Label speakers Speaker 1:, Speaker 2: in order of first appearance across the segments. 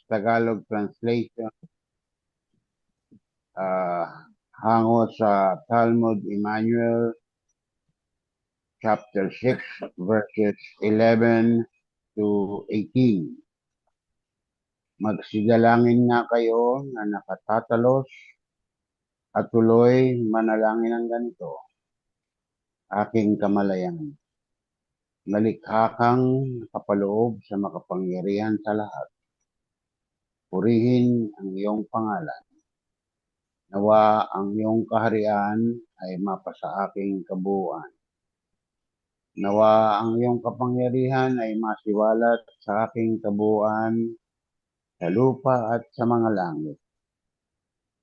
Speaker 1: Tagalog translation hango sa Talmud Emmanuel chapter 6 verses 11 to 18. Magsidalangin nga kayo na nakatatalos at tuloy manalangin ng ganito. Aking kamalayan, nalikha kang nakapaloob sa makapangyarihan sa lahat. Purihin ang iyong pangalan. Nawa ang iyong kaharian ay mapasa aking kabuuan. Nawa ang iyong kapangyarihan ay masiwalat sa aking kabuuan sa lupa at sa mga langit.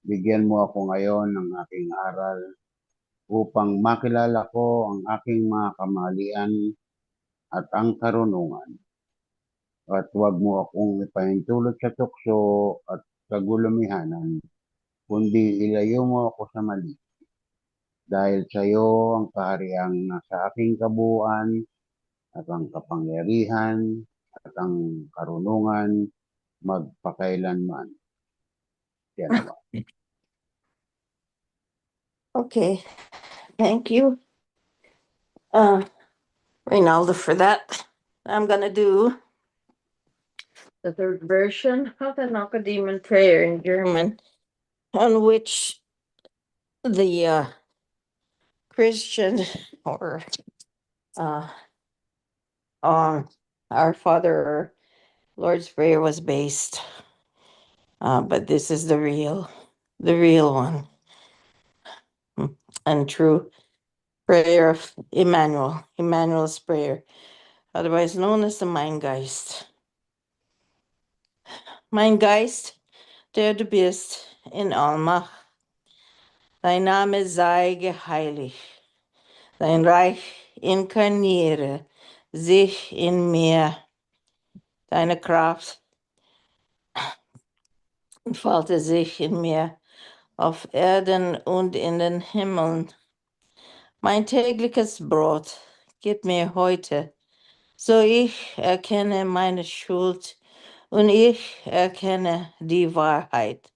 Speaker 1: Bigyan mo ako ngayon ng aking aral upang makilala ko ang aking mga kamalian at ang karunungan. At huwag mo akong ipahintulot sa tukso at kagulumihanan, kundi ilayo mo ako sa mali. Dahil sa iyo ang kahariang nasa aking kabuuan at ang kapangyarihan at ang karunungan magpakailanman. Yan naman.
Speaker 2: Okay, thank you, Reynaldo, for that. I'm gonna do the third version of the Nakademon prayer in German, on which the Christian or Our Father or Lord's Prayer was based. But this is the real one. And true prayer of Emmanuel's prayer, otherwise known as the Mein Geist. Mein Geist, der du bist in Allmacht, dein Name sei geheiligt, dein Reich inkarniere sich in mir, deine Kraft entfalte sich in mir, auf Erden und in den Himmeln. Mein tägliches Brot gib mir heute, so ich erkenne meine Schuld und ich erkenne die Wahrheit.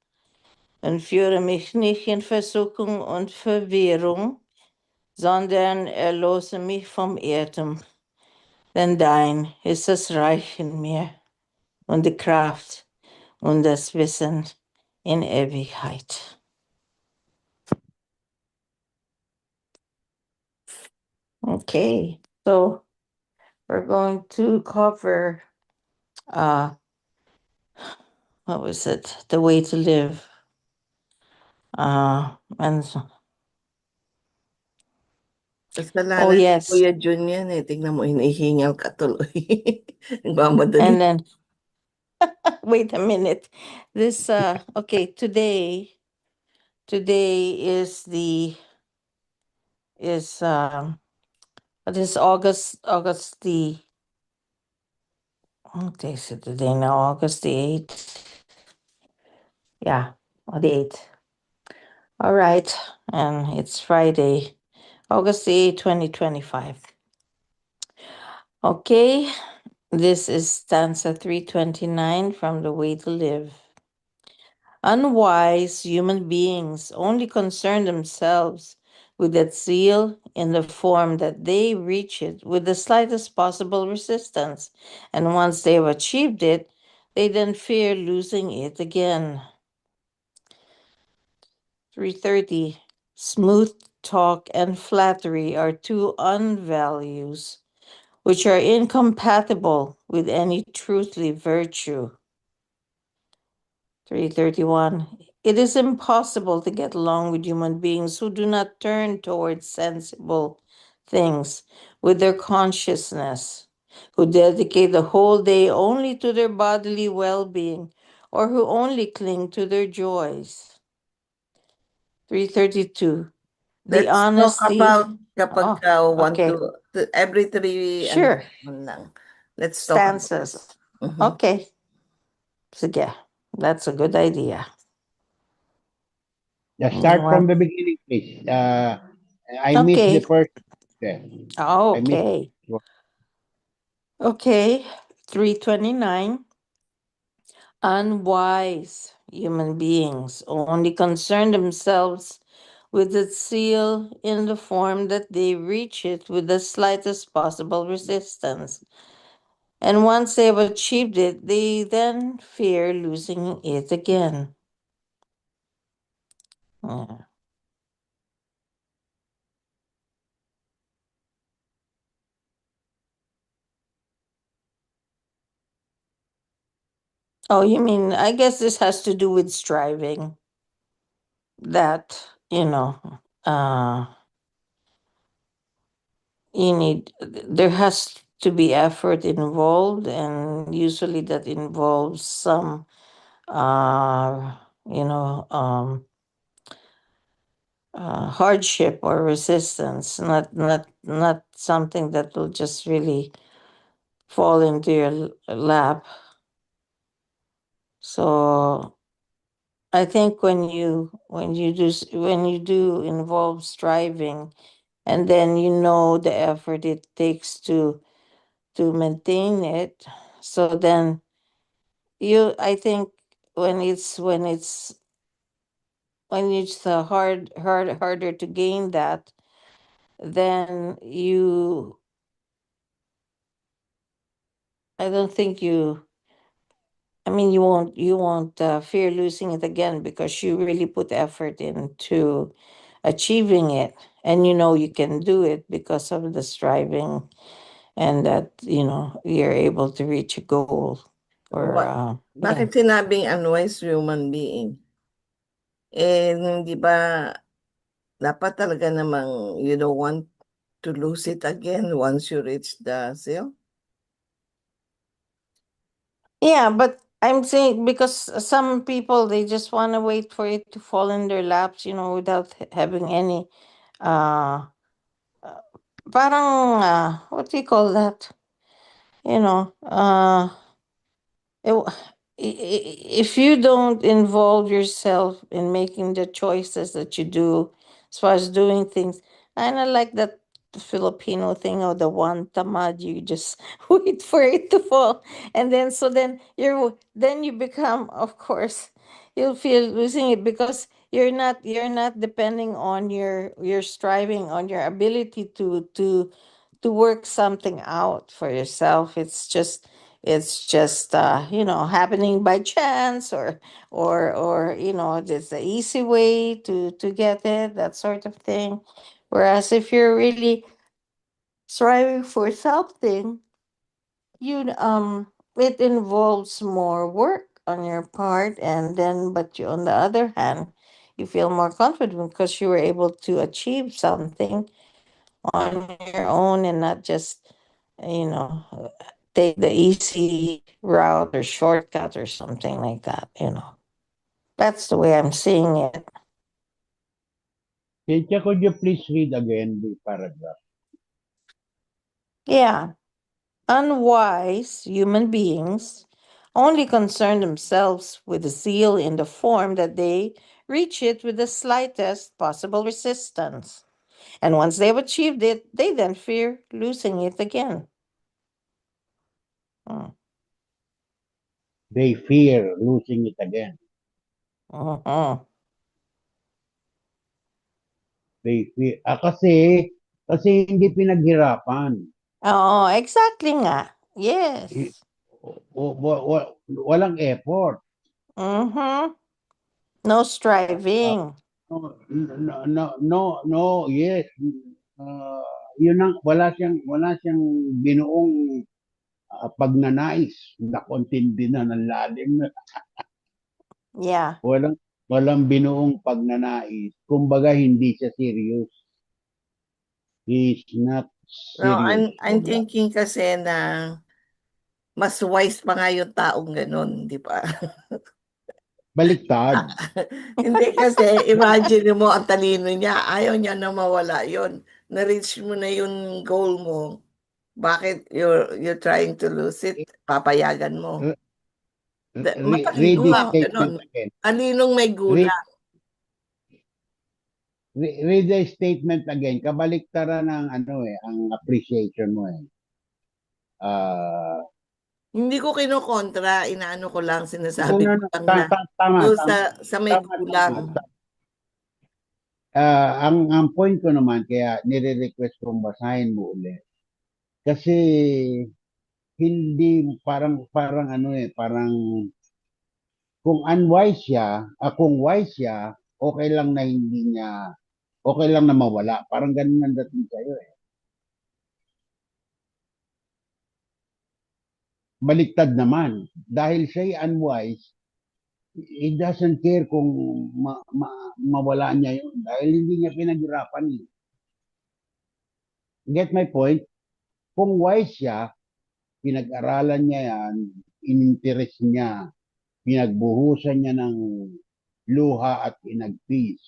Speaker 2: Und führe mich nicht in Versuchung und Verwirrung, sondern erlöse mich vom Irrtum. Denn dein ist das Reich in mir und die Kraft und das Wissen in Ewigkeit. Okay, so we're going to cover what was it? The way to live. And
Speaker 3: Kasalanan
Speaker 2: yes.
Speaker 3: Kuya Jun yan eh. Tingnan mo, hinihingal ka tuloy. Nagmamadali.
Speaker 2: And then wait a minute. This okay, today is what is August the what day is it today now? August the 8th. Yeah, or the 8th. All right, and it's Friday, August the 8th, 2025. Okay, this is stanza 329 from The Way to Live. Unwise human beings only concern themselves with that zeal in the form that they reach it with the slightest possible resistance, and once they have achieved it, they then fear losing it again. 330. Smooth talk and flattery are two unvalues which are incompatible with any truthly virtue. 331. It is impossible to get along with human beings who do not turn towards sensible things with their consciousness, who dedicate the whole day only to their bodily well-being, or who only cling to their joys. 332. The
Speaker 3: Let's
Speaker 2: honesty.
Speaker 3: talk about kapag ka want
Speaker 2: okay.
Speaker 3: to every three
Speaker 2: Sure.
Speaker 3: lang. Let's talk about
Speaker 2: Stanzas.
Speaker 3: Mhm.
Speaker 2: Okay. Sige. That's a good idea.
Speaker 1: Just start from the beginning, please. I missed the first.
Speaker 2: Okay. Okay. 329. Unwise human beings only concern themselves with the seal in the form that they reach it with the slightest possible resistance. And once they have achieved it, they then fear losing it again. Yeah. Oh, you mean, I guess this has to do with striving. That, uh, there has to be effort involved, and usually that involves some, uh, you know, um, hardship or resistance, not something that will just really fall into your lap. So I think when you do involve striving, and then you know the effort it takes to maintain it, so then I think when it's harder to gain that, then I don't think I mean, you won't fear losing it again because you really put effort into achieving it, and you know you can do it because of the striving, and that you're able to reach a goal. Or
Speaker 3: Bakit sinabing unwise human being? Hindi ba dapat talaga namang you don't want to lose it again once you reach the seal?
Speaker 2: Yeah, but I'm saying because some people they just want to wait for it to fall in their laps, without having any uh uh, parang what do you call that? You know, it w- if you don't involve yourself in making the choices that you do as far as doing things, and I like that Filipino thing of the one tamad, you just wait for it to fall, and then you become, of course, you'll feel losing it because you're not depending on your striving, on your ability to work something out for yourself. It's just happening by chance, or there's the easy way to get it, that sort of thing. Whereas if you're really striving for something, it involves more work on your part, and then but you on the other hand, you feel more confident because you were able to achieve something on your own, and not just you know take the easy route or shortcut or something like that. That's the way I'm seeing it.
Speaker 1: Cynthia, could you please read again the paragraph?
Speaker 2: Yeah. Unwise human beings only concern themselves with the zeal in the form that they reach it with the slightest possible resistance. And once they've achieved it, they then fear losing it again. Mm.
Speaker 1: They fear losing it again.
Speaker 2: Mhm.
Speaker 1: They fear. Kasi hindi pinaghirapan.
Speaker 2: Oo, exactly nga.
Speaker 1: I-
Speaker 2: Yes.
Speaker 1: Walang effort.
Speaker 2: Mm-hmm. No
Speaker 1: Uh,
Speaker 2: striving.
Speaker 1: no, yes. Uh, wala siyang binuong pagnanais na kontindi na ng lalim.
Speaker 2: Yeah.
Speaker 1: Walang binuong pagnanais. Kumbaga, hindi siya serious. He's not
Speaker 3: No,
Speaker 1: serious.
Speaker 3: I'm thinking kasi na mas wise pa nga yung taong ganun, di ba?
Speaker 1: Baliktad.
Speaker 3: Hindi kasi imagine mo ang talino niya, ayaw niya na mawala yon. Na-reach mo na yung goal mo. Bakit you're trying to lose it? Papayagan mo.
Speaker 1: Read
Speaker 3: Matalino
Speaker 1: the
Speaker 3: nga ganun.
Speaker 1: statement again.
Speaker 3: Talinong may
Speaker 1: Read,
Speaker 3: gulang.
Speaker 1: read the statement again. Kabaliktaran ng ang appreciation mo eh.
Speaker 3: Hindi ko kinokontra, inaano ko lang,
Speaker 1: No,
Speaker 3: sinasabi
Speaker 1: no,
Speaker 3: ko
Speaker 1: no.
Speaker 3: lang na
Speaker 1: Tama,
Speaker 3: doon
Speaker 1: tama,
Speaker 3: sa may
Speaker 1: tama,
Speaker 3: kulang.
Speaker 1: ang point ko naman, kaya nire-request kong basahin mo ulit. Kasi hindi, parang ano parang kung unwise siya, kung wise siya, okay lang na hindi niya, okay lang na mawala. Parang ganun ang dating sa'yo eh. Baliktad naman. Dahil siya'y unwise, he doesn't care kung mawala niya yun. Dahil hindi niya pinaghirapan eh. Get my point? Kung wise siya, pinag-aralan niya yan, ininteres niya, pinagbuhusan niya ng luha at pinagpis.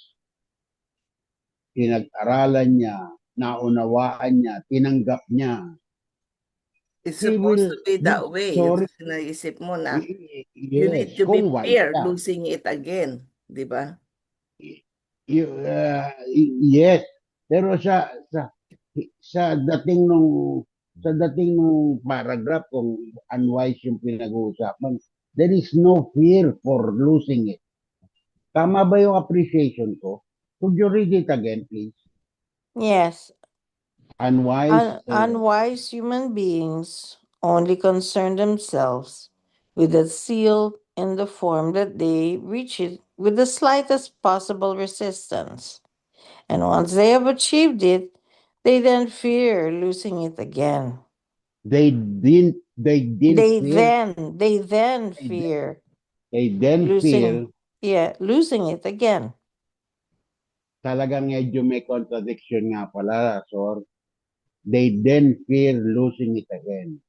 Speaker 1: Pinag-aralan niya, naunawaan niya, tinanggap niya.
Speaker 3: It's
Speaker 1: He
Speaker 3: supposed
Speaker 1: will,
Speaker 3: to be that way. Yung
Speaker 1: sorry,
Speaker 3: naisip mo na you
Speaker 1: yes,
Speaker 3: need to be
Speaker 1: kung wise
Speaker 3: fear
Speaker 1: siya.
Speaker 3: losing it again. Di ba?
Speaker 1: Yes, pero sa dating nung paragraph kung unwise yung pinag-uusapan, there is no fear for losing it. Tama ba yung appreciation ko? Could you read it again, please?
Speaker 2: Yes.
Speaker 1: Unwise.
Speaker 2: Unwise human beings only concern themselves with the seal in the form that they reach it with the slightest possible resistance. And once they have achieved it, they then fear losing it again.
Speaker 1: They didn't fear.
Speaker 2: They then
Speaker 1: They
Speaker 2: fear
Speaker 1: fear.
Speaker 2: losing it again.
Speaker 1: Talagang medyo may contradiction nga pala, Sor. They then fear losing it again.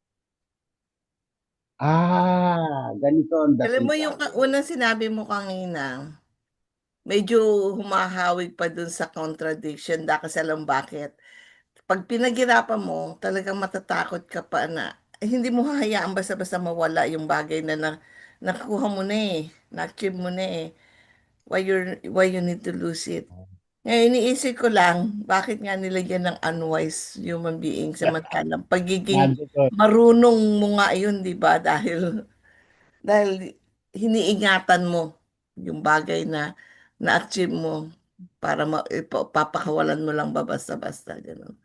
Speaker 1: Ganito ang
Speaker 3: Alam
Speaker 1: dating
Speaker 3: mo
Speaker 1: sa
Speaker 3: yung
Speaker 1: akin.
Speaker 3: unang sinabi mo kanina, medyo humahawig pa dun sa contradiction dahil kasi alam bakit. Pag pinaghirapan mo, talagang matatakot ka pa na hindi mo hahayaan basta-basta mawala yung bagay na nakuha mo na eh, na-achieve mo na eh. Why you need to lose it? Ngayon, iniisip ko lang, bakit nga nilagyan ng unwise human being samantalang pagiging
Speaker 1: Nandito,
Speaker 3: marunong mo nga yun, di ba? Dahil hiniingatan mo yung bagay na na-achieve mo para papakawalan mo lang ba basta-basta. Ganun.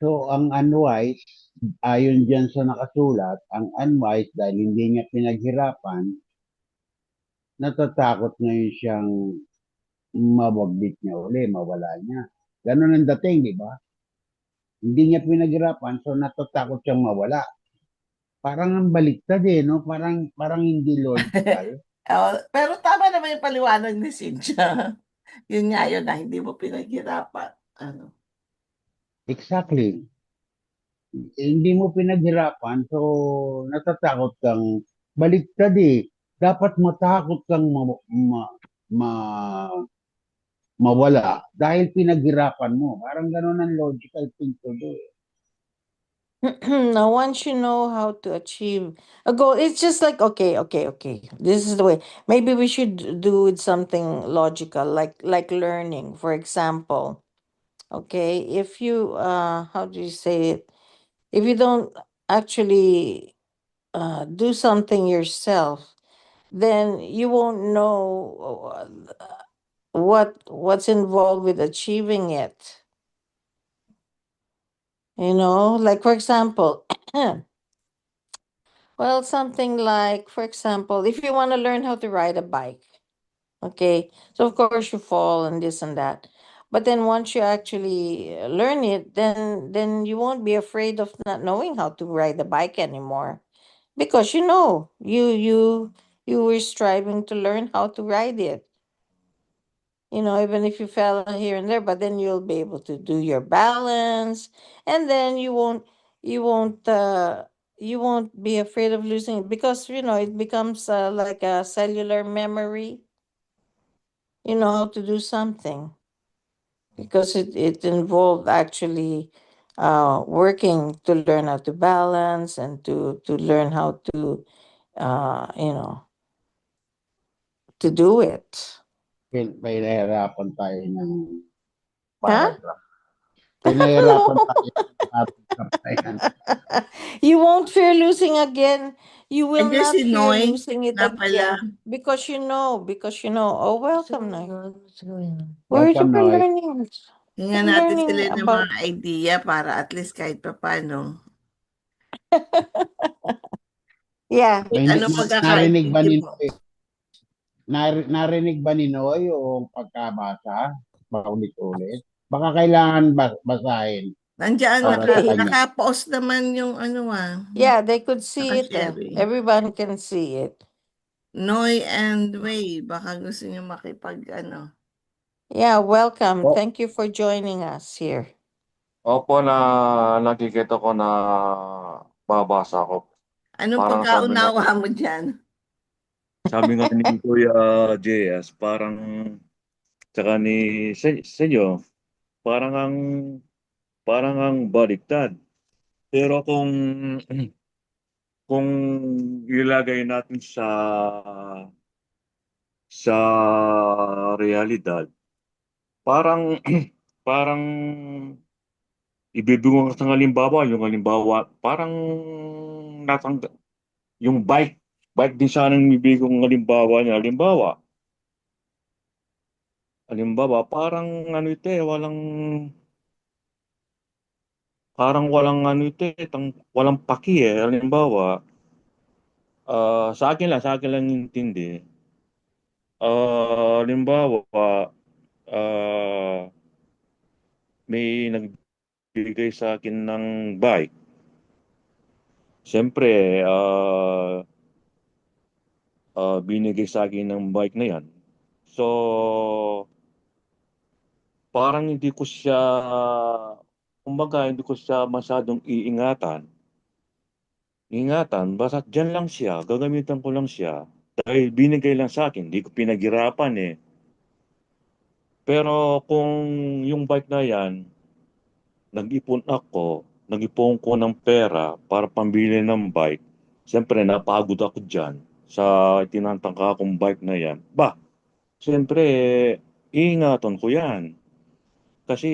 Speaker 1: so ang unwise, ayon dyan sa nakasulat, ang unwise dahil hindi niya pinaghirapan, natatakot ngayon siyang mawagbit niya uli, mawala niya. Ganun ang dating, di ba? Hindi niya pinaghirapan, so natatakot siyang mawala. Parang ang baliktad eh, no? Parang hindi logical.
Speaker 3: Pero tama naman yung paliwanag ni Cynthia. Yun nga yun na hindi mo pinaghirapan. Ano?
Speaker 1: Exactly. Hindi mo pinaghirapan, so natatakot kang baliktad eh. Dapat matakot kang ma- mawala dahil pinaghirapan mo. Parang ganun ang logical thing to do.
Speaker 2: Now, once you know how to achieve a goal, it's just like, okay. This is the way. Maybe we should do it something logical, like learning, for example. Okay, if you how do you say it? If you don't actually do something yourself, then you won't know what's involved with achieving it. Like for example, well, something like, for example, if you want to learn how to ride a bike, okay, so of course you fall and this and that. But then once you actually learn it, then you won't be afraid of not knowing how to ride the bike anymore. Because you were striving to learn how to ride it. Even if you fell here and there, but then you'll be able to do your balance, and then you won't be afraid of losing it because it becomes like a cellular memory. You know how to do something because it involved actually working to learn how to balance and to learn how to uh, you know to do it.
Speaker 1: Pinahirapan tayo ng
Speaker 2: Huh?
Speaker 1: paragraph. Pinahirapan tayo ng matutap na yan.
Speaker 2: You won't fear losing again. You will
Speaker 3: Andiyan
Speaker 2: not
Speaker 3: si
Speaker 2: fear
Speaker 3: Noy
Speaker 2: losing it
Speaker 3: na pala.
Speaker 2: again. Because you know. Oh, welcome, Noy. Where
Speaker 1: Welcome,
Speaker 2: you been
Speaker 1: Noy.
Speaker 2: learning?
Speaker 3: Tingnan
Speaker 2: I'm
Speaker 3: natin
Speaker 2: learning
Speaker 3: sila ng
Speaker 2: about
Speaker 3: mga idea para at least kahit papaano.
Speaker 2: yeah.
Speaker 1: May
Speaker 3: Ano
Speaker 1: narinig ba ni
Speaker 3: pagkakaintindi mo?
Speaker 1: Noy? Narinig ba ni Noy yung pagkabasa? Paulit-ulit? Baka kailangan basahin
Speaker 3: Nandiyan,
Speaker 1: para sa
Speaker 2: Okay.
Speaker 1: kanya.
Speaker 3: naka-post naman yung
Speaker 2: Yeah, they could see it.
Speaker 3: naka-sharing.
Speaker 2: Everyone can see it.
Speaker 3: Noy and Way, baka gusto niyo makipag
Speaker 2: Yeah, welcome.
Speaker 4: Oh.
Speaker 2: Thank you for joining us here.
Speaker 4: Opo, nakikita ko na babasa ko.
Speaker 3: Anong
Speaker 4: Parang
Speaker 3: pagkaunawa mo dyan?
Speaker 4: sabi nga ni Kuya JS, parang, tsaka ni sa inyo, parang ang baliktad. Pero kung ilagay natin sa realidad, parang, parang ibibigong ka ng halimbawa, parang natang yung bike din sana ang ibigong halimbawa niya. Halimbawa, parang walang ano ito eh, walang paki eh. Halimbawa, sa akin lang intindi. Halimbawa, ah, may nagbigay sa akin ng bike. Siyempre, binigay sa akin ng bike na yan. So, parang hindi ko siya masyadong ingatan, basta dyan lang siya, gagamitan ko lang siya. Dahil binigay lang sa akin, hindi ko pinaghirapan eh. Pero kung yung bike na yan, nag-ipon ko ng pera para pambili ng bike, siyempre napagod ako dyan sa tinatangka kong bike na yan. Siyempre, iingatan ko yan. Kasi,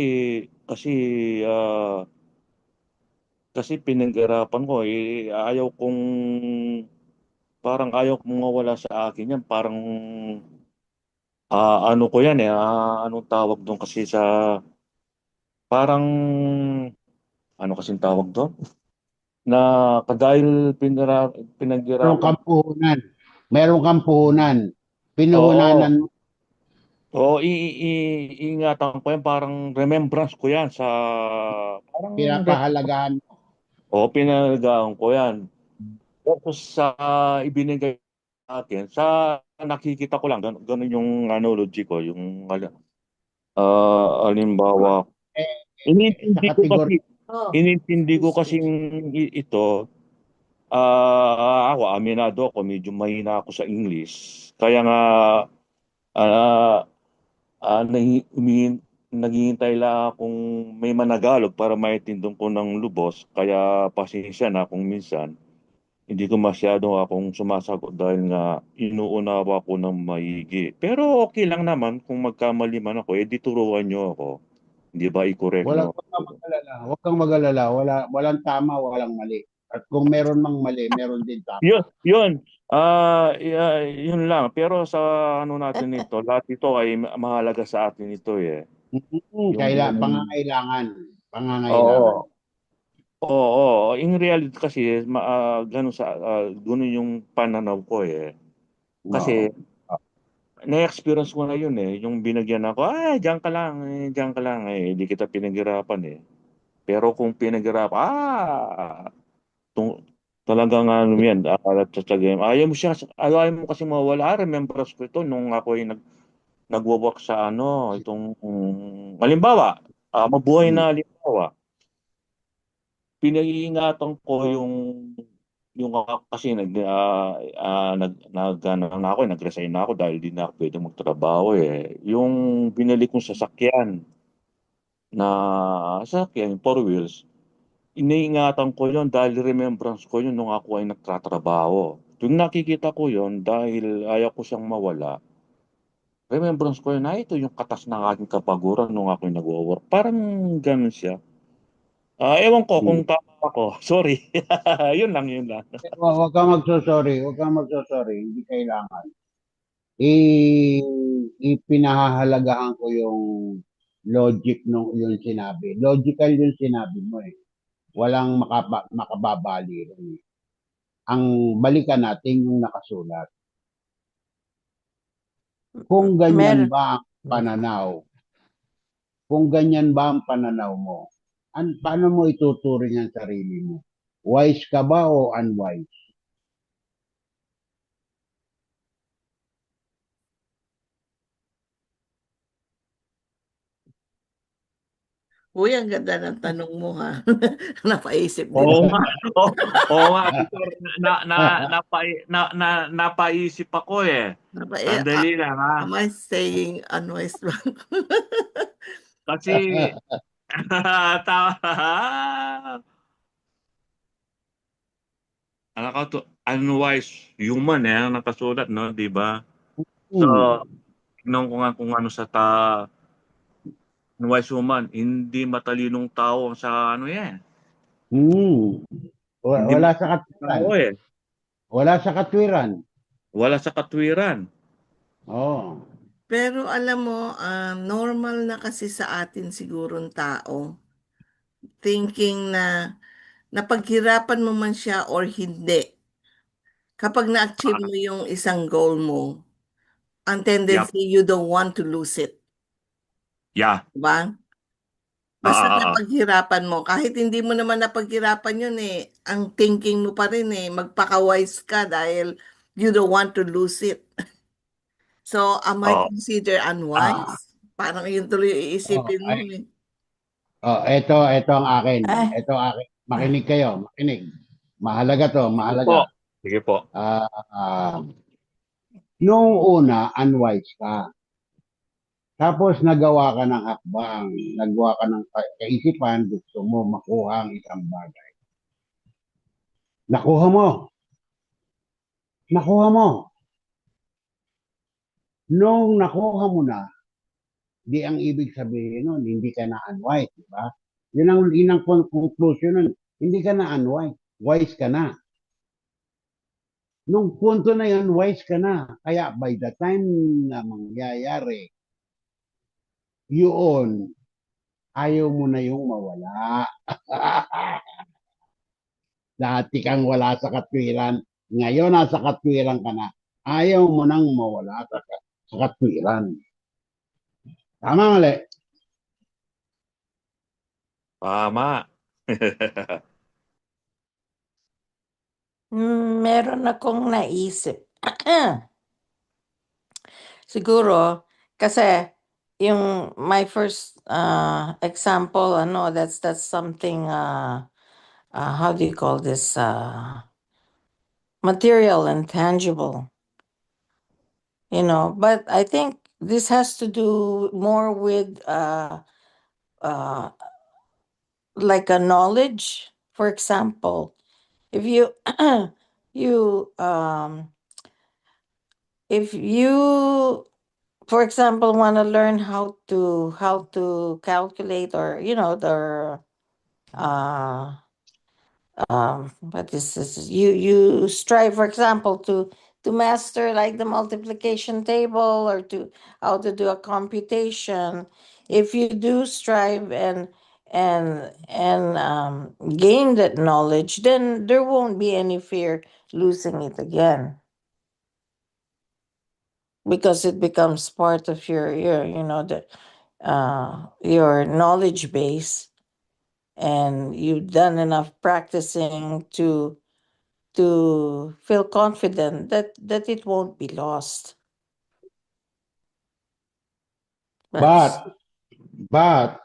Speaker 4: kasi, ah, kasi pinag-arapan ko eh, ayaw kong mawala sa akin yan. Parang, ano ko yan eh, anong tawag doon kasi parang, ano kasing tawag doon? Na dahil
Speaker 1: Meron
Speaker 4: pinag-arapan,
Speaker 1: kang puhunan. Meron kang puhunan. Pinuhunanan
Speaker 4: oo,
Speaker 1: mo,
Speaker 4: oo, iingatan ko yan, parang remembrance ko yan parang,
Speaker 1: pinapahalagahan mo.
Speaker 4: pinalagaan ko yan. Tapos sa ibinigay sa akin, sa nakikita ko lang, ganun yung analogy ko, yung halimbawa,
Speaker 1: Sa
Speaker 4: inintindi ko
Speaker 1: kategorya,
Speaker 4: kasi, inintindi ko kasi ito, ako, aminado ako, medyo mahina ako sa English. Kaya nga, ah, naghihintay lang akong may managalog para maintindihan ko ng lubos. Kaya pasensya na kung minsan hindi ko masyado akong sumasagot dahil nga inuunawa ko ng maigi. Pero okay lang naman kung magkamali man ako, edi turuan niyo ako. Hindi ba i-correct niyo
Speaker 1: wag kang
Speaker 4: ako?
Speaker 1: mag-alala. Huwag kang mag-alala. Walang tama, walang mali. At kung meron mang mali, meron din tama.
Speaker 4: Yun. Yun lang. Pero sa ano natin ito, lahat ito ay mahalaga sa atin ito eh. Yung,
Speaker 1: Pangangailangan. Pangangailangan.
Speaker 4: oo. Oo. In reality kasi, ganun yung pananaw ko eh.
Speaker 1: Oo.
Speaker 4: Kasi, na-experience ko na yun eh. Yung binagyan ako, diyan ka lang eh. Hindi kita pinaghirapan eh. Pero kung pinaghirapan, tung, talagang ano yan, tsatsaga. Ayaw mo kasi mawala. Remembrance ko ito nung ako ay nagwo-work sa halimbawa, mabuhay
Speaker 1: Hmm.
Speaker 4: na halimbawa, pinag-iingatan ko yung kasi ano na ako, nag-resign na ako dahil di na ako pwede magtrabaho eh. Yung binili kong sasakyan, four wheels, iniingatan ko yon dahil remembrance ko yun nung ako ay nagtatrabaho. Tuwing nakikita ko yon dahil ayaw ko siyang mawala, remembrance ko yun, ito yung katas ng aking kapaguran nung ako ay nag-work. Parang ganun siya. Ewan ko kung
Speaker 1: Hmm.
Speaker 4: tama ako. Sorry. Yun lang, yun lang.
Speaker 1: Huwag kang magsosorry, huwag kang magsosorry, hindi kailangan. Ipinahahalagahan ko yung logic nung yung sinabi. Logical yung sinabi mo eh. Walang makababali rin eh. Ang balikan natin yung nakasulat. Kung ganyan
Speaker 2: Mer
Speaker 1: ba ang pananaw, kung ganyan ba ang pananaw mo, paano mo ituturing ang sarili mo? Wise ka ba o unwise?
Speaker 3: Uy, ang ganda ng tanong mo ha. Napaisip din.
Speaker 4: Oo nga. Oo nga, Victor. Napaisip ako eh. Sandali lang ha.
Speaker 3: Am I saying unwise lang?
Speaker 4: Kasi, tama. Alam ko to, unwise human eh, ang nakasulat, no? Di ba? So,
Speaker 1: Hmm.
Speaker 4: tignan ko nga kung ano sa unwise human. Hindi matalinong tao sa ano yan.
Speaker 1: Hmm.
Speaker 4: Hindi
Speaker 1: Wala sa
Speaker 4: matalinong
Speaker 1: katwiran.
Speaker 4: tao eh.
Speaker 1: Wala sa katwiran.
Speaker 4: Wala sa katwiran.
Speaker 1: Oh.
Speaker 3: Pero alam mo, normal na kasi sa atin sigurong tao thinking na napaghirapan mo man siya or hindi. Kapag na-achieve
Speaker 4: Ah,
Speaker 3: mo yung isang goal mo, ang
Speaker 4: Yap.
Speaker 3: tendency you don't want to lose it.
Speaker 4: Yeah.
Speaker 3: Diba?
Speaker 4: Ah,
Speaker 3: Basta
Speaker 4: ah, ah.
Speaker 3: napaghirapan mo, kahit hindi mo naman napaghirapan yun eh, ang thinking mo pa rin eh, magpaka-wise ka dahil you don't want to lose it. So, am I
Speaker 4: Oo.
Speaker 3: considered
Speaker 1: Ah.
Speaker 3: unwise? Parang yun tuloy yung
Speaker 1: Oh,
Speaker 3: iisipin mo
Speaker 1: ay,
Speaker 3: eh.
Speaker 1: ito ang akin.
Speaker 2: eh,
Speaker 1: Ito akin. Makinig kayo, makinig. Mahalaga to,
Speaker 4: Sige po.
Speaker 1: mahalaga.
Speaker 4: Sige po.
Speaker 1: Ah, Noong una, unwise ka. Tapos nagawa ka ng hakbang, nagawa ka ng kaisipan, gusto mo makuha ang isang bagay. Nakuha mo. Nakuha mo. Nung nakuha mo na, di ang ibig sabihin nun, hindi ka na unwise, di ba? Yun ang conclusion nun. Hindi ka na unwise. Wise ka na. Nung punto na yun, wise ka na. Kaya by the time na mangyayari, yun, ayaw mo na yung mawala. Dati kang wala sa katwiran. Ngayon, nasa katwiran ka na. Ayaw mo nang mawala sa katwiran. Tama, mali.
Speaker 4: Tama.
Speaker 2: meron akong naisip. Siguro, kasi yung my first example, ano, that's something, how do you call this, material and tangible, but I think this has to do more with like a knowledge. For example, if you you if you for example want to learn how to calculate, or the uh what is this, you strive, for example, to master like the multiplication table, or to how to do a computation. If you do strive and gain that knowledge, then there won't be any fear losing it again, because it becomes part of your knowledge base, and you've done enough practicing to feel confident that it won't be lost. That's
Speaker 1: But,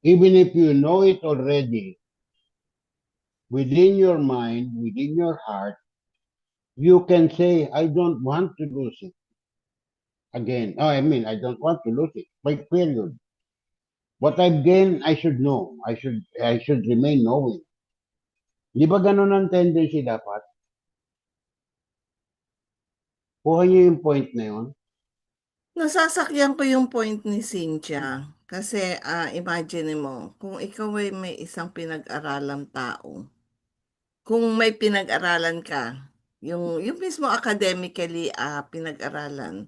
Speaker 1: even if you know it already, within your mind, within your heart, you can say, I don't want to lose it again. Oh, I mean, I don't want to lose it. Like, period. What I've gained, I should know. I should remain knowing. Di ba ganun ang tendency dapat? Kuha niyo yung point na yun.
Speaker 3: Nasasakyan ko yung point ni Cynthia. Kasi imagine mo, kung ikaw ay may isang pinag-aralang tao, kung may pinag-aralan ka, yung mismo academically pinag-aralan,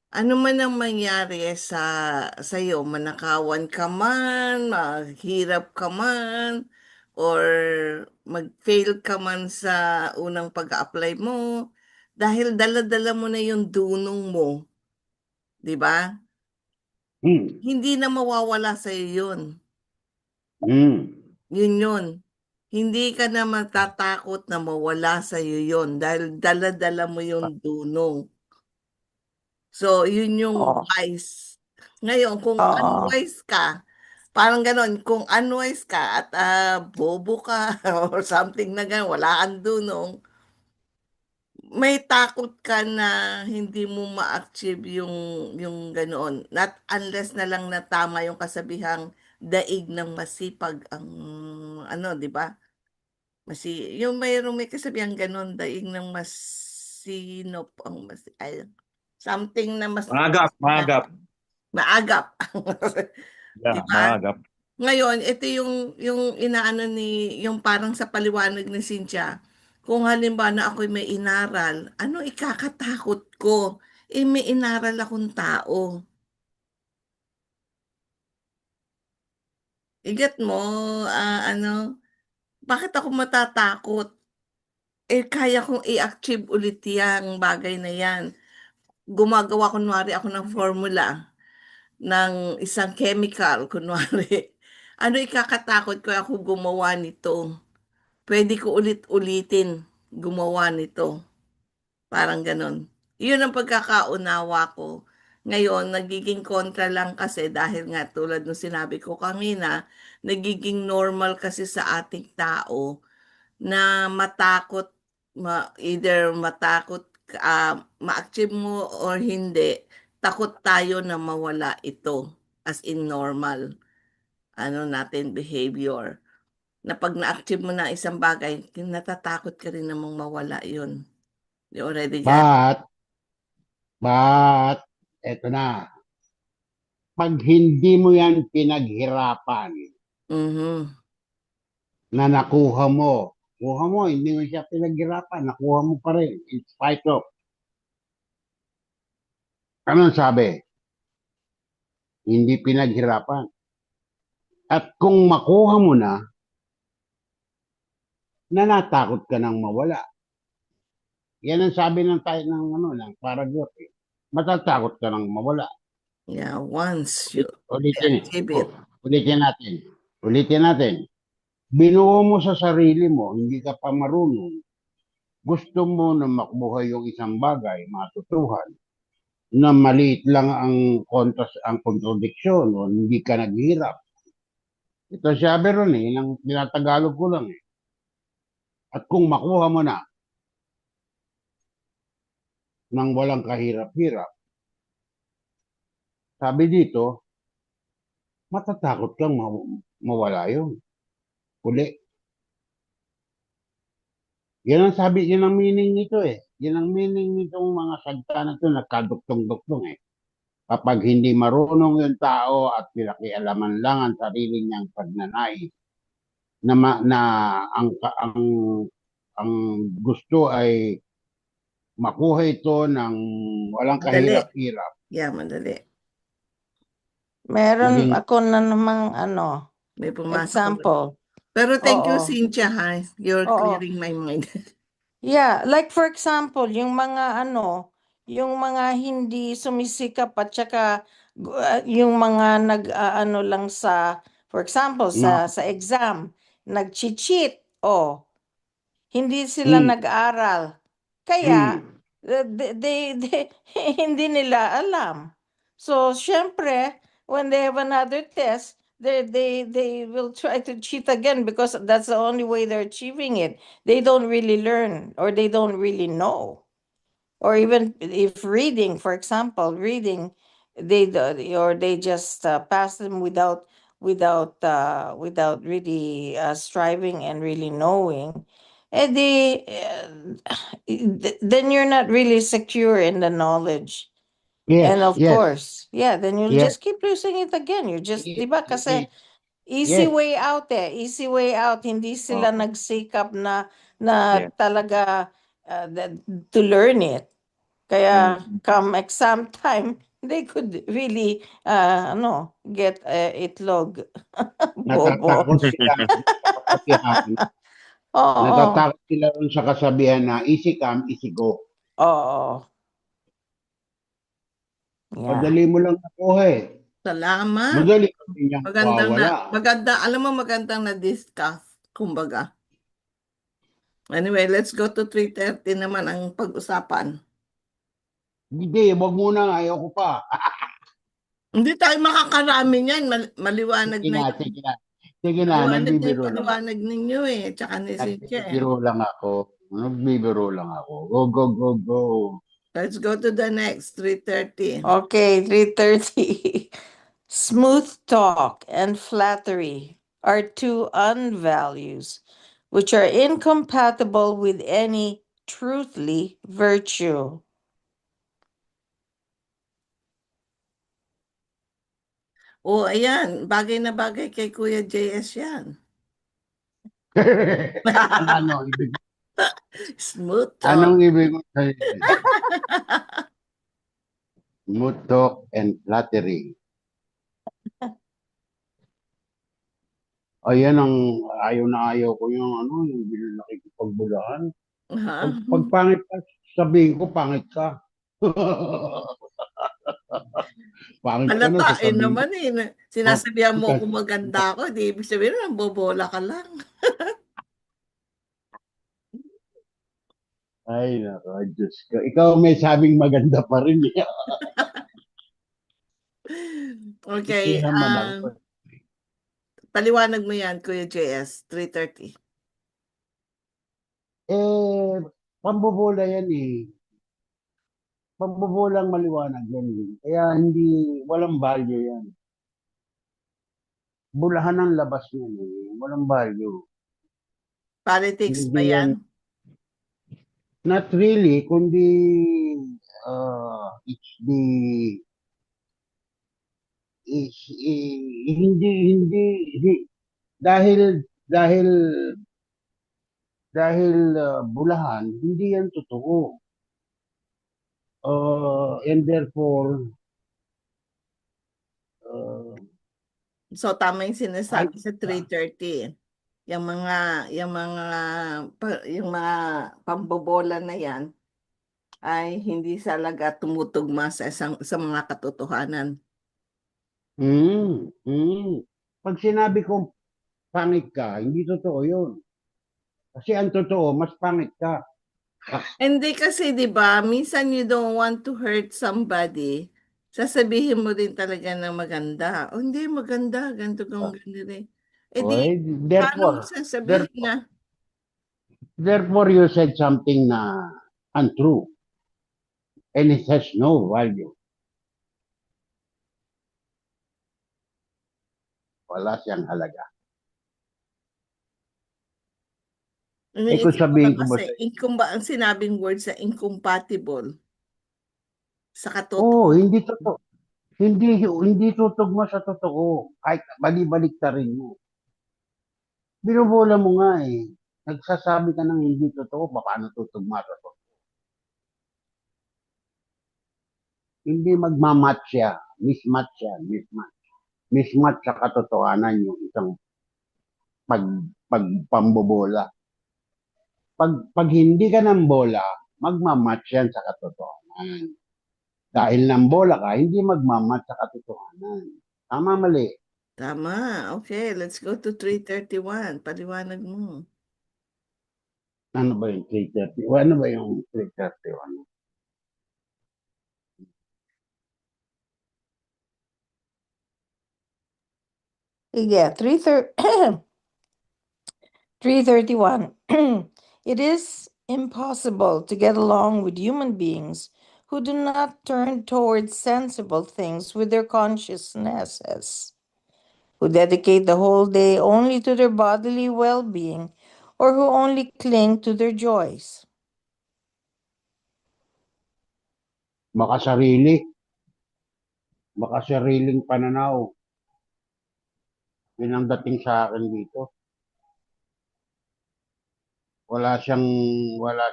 Speaker 3: ano man ang mangyari sa'yo, manakawan ka man, maghirap ka man, or mag-fail ka man sa unang pag-apply mo, dahil dala-dala mo na yung dunong mo, di ba?
Speaker 1: Hmm.
Speaker 3: Hindi na mawawala sa'yo yun.
Speaker 1: Hmm.
Speaker 3: Yun. Hindi ka na matatakot na mawala sa'yo yun dahil dala-dala mo yung dunong. So, yun yung
Speaker 2: Oo.
Speaker 3: wise. Ngayon, kung
Speaker 2: Oo.
Speaker 3: unwise ka, parang ganon, kung unwise ka at bobo ka or something na ganon, wala kang dunong, may takot ka na hindi mo ma-achieve yung ganoon. Not unless na lang na tama yung kasabihang daig ng masipag ang ano, di ba? Yung may kasabihang ganon, daig ng masinop ang something na mas
Speaker 4: Maagap.
Speaker 3: maagap. Di
Speaker 4: Yeah,
Speaker 3: ba?
Speaker 4: maagap.
Speaker 3: Ngayon, ito yung inaano yung parang sa paliwanag ni Cynthia, kung halimbawa na ako'y may inaral, ano ikakatakot ko? May inaral akong tao. Igat mo, bakit ako matatakot? Kaya kong i-achieve ulit yung bagay na yan. Gumagawa kunwari ako ng formula ng isang chemical, kunwari. Ano ikakatakot ko ako gumawa nito? Pwede ko ulit-ulitin gumawa nito. Parang ganon. Yun ang pagkakaunawa ko. Ngayon, nagiging kontra lang kasi dahil nga tulad ng sinabi ko kanina, nagiging normal kasi sa ating tao na matakot, either matakot ma-achieve mo or hindi, takot tayo na mawala ito as in normal natin behavior. Na pag na-achieve mo na isang bagay, natatakot ka rin namang mawala yun. You already got
Speaker 1: But, eto na. Pag hindi mo yan pinaghirapan
Speaker 3: Mhm.
Speaker 1: na nakuha mo, hindi mo siya pinaghirapan, nakuha mo pa rin, in spite of. Anong sabi? Hindi pinaghirapan. At kung makuha mo na natakot ka nang mawala. Yan ang sabi ng paragraph. Matatakot ka nang mawala.
Speaker 3: Yeah, once you
Speaker 1: Ulitin,
Speaker 3: achieve it.
Speaker 1: ulitin natin. Ulitin natin. Binuo mo sa sarili mo, hindi ka pa marunong. Gusto mo na makuha yung isang bagay, matutuhan, na maliit lang ang contradiction o hindi ka naghirap. Ito sabi ron ang tinatagalog ko lang eh. At kung makuha mo na nang walang kahirap-hirap, sabi dito, matatakot kang mawala yun. Uli. Yan ang meaning nito eh. Yan ang meaning nitong mga salita na ito, nagkaduktong-duktong eh. Kapag hindi marunong yung tao at pinakialaman lang ang sarili niyang pagnanais, na ang gusto ay makuha ito ng walang
Speaker 3: Madali.
Speaker 1: kahirap-hirap.
Speaker 3: Yeah, madali.
Speaker 2: Meron
Speaker 1: Naging-
Speaker 2: ako na namang
Speaker 3: May pumasok.
Speaker 2: example.
Speaker 3: Pero thank you,
Speaker 2: Oo.
Speaker 3: Cynthia, ha? You're
Speaker 2: Oo.
Speaker 3: clearing my mind.
Speaker 2: Yeah, like for example, yung mga yung mga hindi sumisikap at saka yung mga lang sa, for example, sa exam, nag-cheat. Hindi sila
Speaker 1: Hmm.
Speaker 2: nag-aral. Kaya they hindi nila alam. So, syempre, when they have another test, they will try to cheat again because that's the only way they're achieving it. They don't really learn or they don't really know. Or even if reading, for example, they just pass them without really striving and really knowing. And then you're not really secure in the knowledge. And
Speaker 1: Yes,
Speaker 2: of
Speaker 1: yes,
Speaker 2: course, yeah, then you'll
Speaker 1: yes,
Speaker 2: just keep losing it again. You're just, di ba? Kasi
Speaker 1: yes.
Speaker 2: easy way out eh. Easy way out. Hindi sila
Speaker 4: Oo.
Speaker 2: nagsikap na
Speaker 4: Yeah.
Speaker 2: talaga to learn it. Kaya
Speaker 4: Mm.
Speaker 2: come exam time, they could really get itlog. Bobo.
Speaker 1: Natatakot sila sa kasabihan.
Speaker 2: Oo.
Speaker 1: Natatakot sila rin sa kasabihan na easy come, easy go.
Speaker 2: Oo. Yeah.
Speaker 1: Madali mo lang nakuha eh.
Speaker 3: Salamat.
Speaker 1: Madali ka rin niyang mawawala.
Speaker 3: Alam mo, magandang na-discuss, kumbaga. Anyway, let's go to 3:30 naman ang pag-usapan.
Speaker 1: Hindi, wag muna. Ayoko pa.
Speaker 3: Hindi tayo makakarami niyan. Maliwanag
Speaker 1: Sige
Speaker 3: na
Speaker 1: na,
Speaker 3: yun.
Speaker 1: sige na. Sige na,
Speaker 3: Maliwanag na yung
Speaker 1: nagbibiro lang.
Speaker 3: paliwanag ninyo eh. Tsaka ni Cynthia eh.
Speaker 1: Nagbibiro lang ako. Nagbibiro lang ako. Go, go, go, go.
Speaker 3: Let's go to the next, 3:30.
Speaker 2: Okay, 3:30. Smooth talk and flattery are two unvalues which are incompatible with any truthly virtue.
Speaker 3: Oh, ayan. Bagay na bagay kay Kuya JS yan.
Speaker 1: Ano, ibig,
Speaker 3: Smooth talk.
Speaker 1: anong ibig ko sabihin? Smooth talk and flattery. Ayan ang ayaw na ayaw ko yung yung nakikipagbulaan. Pag pangit ka, sabihin ko pangit ka. Pangit ka na,
Speaker 3: Halatain
Speaker 1: sasabihin ko.
Speaker 3: naman eh. Sinasabihan mo kung maganda ako, di ibig sabihin na bobola ka lang.
Speaker 1: Ay, nako, Diyos ko. Ikaw may sabing maganda pa rin.
Speaker 3: Okay.
Speaker 1: Isihan mo lang.
Speaker 3: Paliwanag mo yan, Kuya JS, 3:30.
Speaker 1: Pambobola yan eh. Pambobolang maliwanag yan eh. Kaya walang value yan. Bulahan ang labas yan eh. Walang value.
Speaker 3: Politics ba
Speaker 1: Hindi
Speaker 3: yan?
Speaker 1: Not really, kundi it's the hindi dahil bulahan, hindi yan totoo. And therefore
Speaker 3: So tama yung sinasabi
Speaker 1: Ay,
Speaker 3: sa 3:30. Yung mga pambobola na yan ay hindi talaga tumutugma sa mga katotohanan.
Speaker 1: Pag sinabi kong pangit ka, hindi totoo yun. Kasi ang totoo, mas pangit ka.
Speaker 3: Hindi kasi 'di ba, minsan you don't want to hurt somebody. Sasabihin mo din talaga ng maganda. Oh, hindi maganda, ganito kang ganito eh. Eh di, paano mo sasabihin na?
Speaker 1: Therefore, you said something na untrue. And it has no value. Wala siyang halaga. Kung sabihin ko ba
Speaker 3: ang sinabing word sa incompatible sa katotohanan.
Speaker 1: hindi totoo. Hindi tutugma sa totoo. Kahit balik ta rin mo. Binubola mo nga eh. Nagsasabi ka ng hindi totoo, paano tutugma sa totoo? Hindi magmamatch siya. Mismatch siya. Mismatch sa katotohanan yung isang pagpambobola. Pag hindi ka ng bola, magmamatch yan sa katotohanan. Dahil ng bola ka, hindi magmamatch sa katotohanan. Tama, mali.
Speaker 3: Tama. Okay, let's go to 3:31. Paliwanag mo.
Speaker 1: Ano ba yung 3:30? Ano ba yung 3:31?
Speaker 2: Yeah, 331. It is impossible to get along with human beings who do not turn towards sensible things with their consciousnesses, who dedicate the whole day only to their bodily well being, or who only cling to their joys.
Speaker 1: Makasarili. Baka sariling pananaw. Yun ang dating sa akin dito. Wala siyang, wala,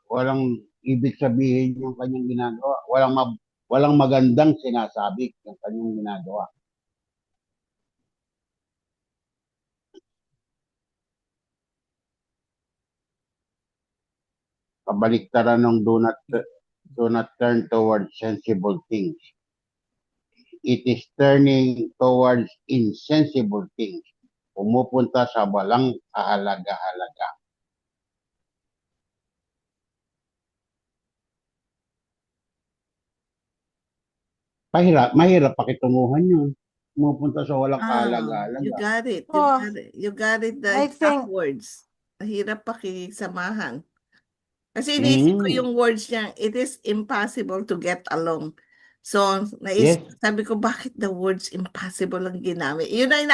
Speaker 1: walang ibig sabihin yung kanyang ginagawa. Walang magandang sinasabi yung kanyang ginagawa. Kabaliktaran ng do not turn towards sensible things. It is turning towards insensible things. Pumupunta sa walang kahalaga-halaga. Mahirap pakitunguhan yun. Pumupunta sa walang
Speaker 3: You
Speaker 1: kahalaga-halaga.
Speaker 3: got it.
Speaker 2: Oh,
Speaker 3: You got it, the
Speaker 2: I
Speaker 3: exact
Speaker 2: think
Speaker 3: words. Mahirap pakisamahan. Kasi iniisip ko yung words niya, it is impossible to get along. So,
Speaker 1: Yes.
Speaker 3: sabi ko, bakit the words impossible ang ginamit? Yun ay,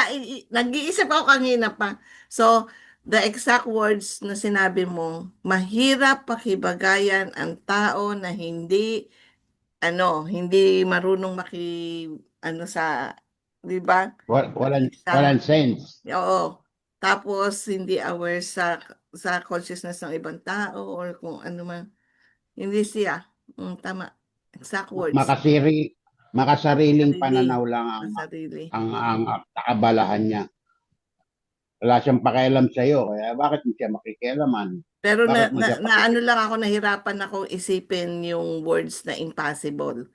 Speaker 3: nag-iisip ako kanina pa. So, the exact words na sinabi mo, mahirap pakibagayan ang tao na hindi marunong sa, di ba?
Speaker 1: Walang sense.
Speaker 3: Oo. Tapos, hindi aware sa consciousness ng ibang tao or kung ano man. Hindi siya. Tama. Exact words.
Speaker 1: Makasariling
Speaker 3: Sarili.
Speaker 1: pananaw lang
Speaker 3: Sarili.
Speaker 1: ang kaabalahan niya. Wala siyang pakialam sa iyo, kaya bakit mo siya makikialaman?
Speaker 3: Pero
Speaker 1: Bakit mo siya
Speaker 3: nahirapan akong isipin yung words na impossible.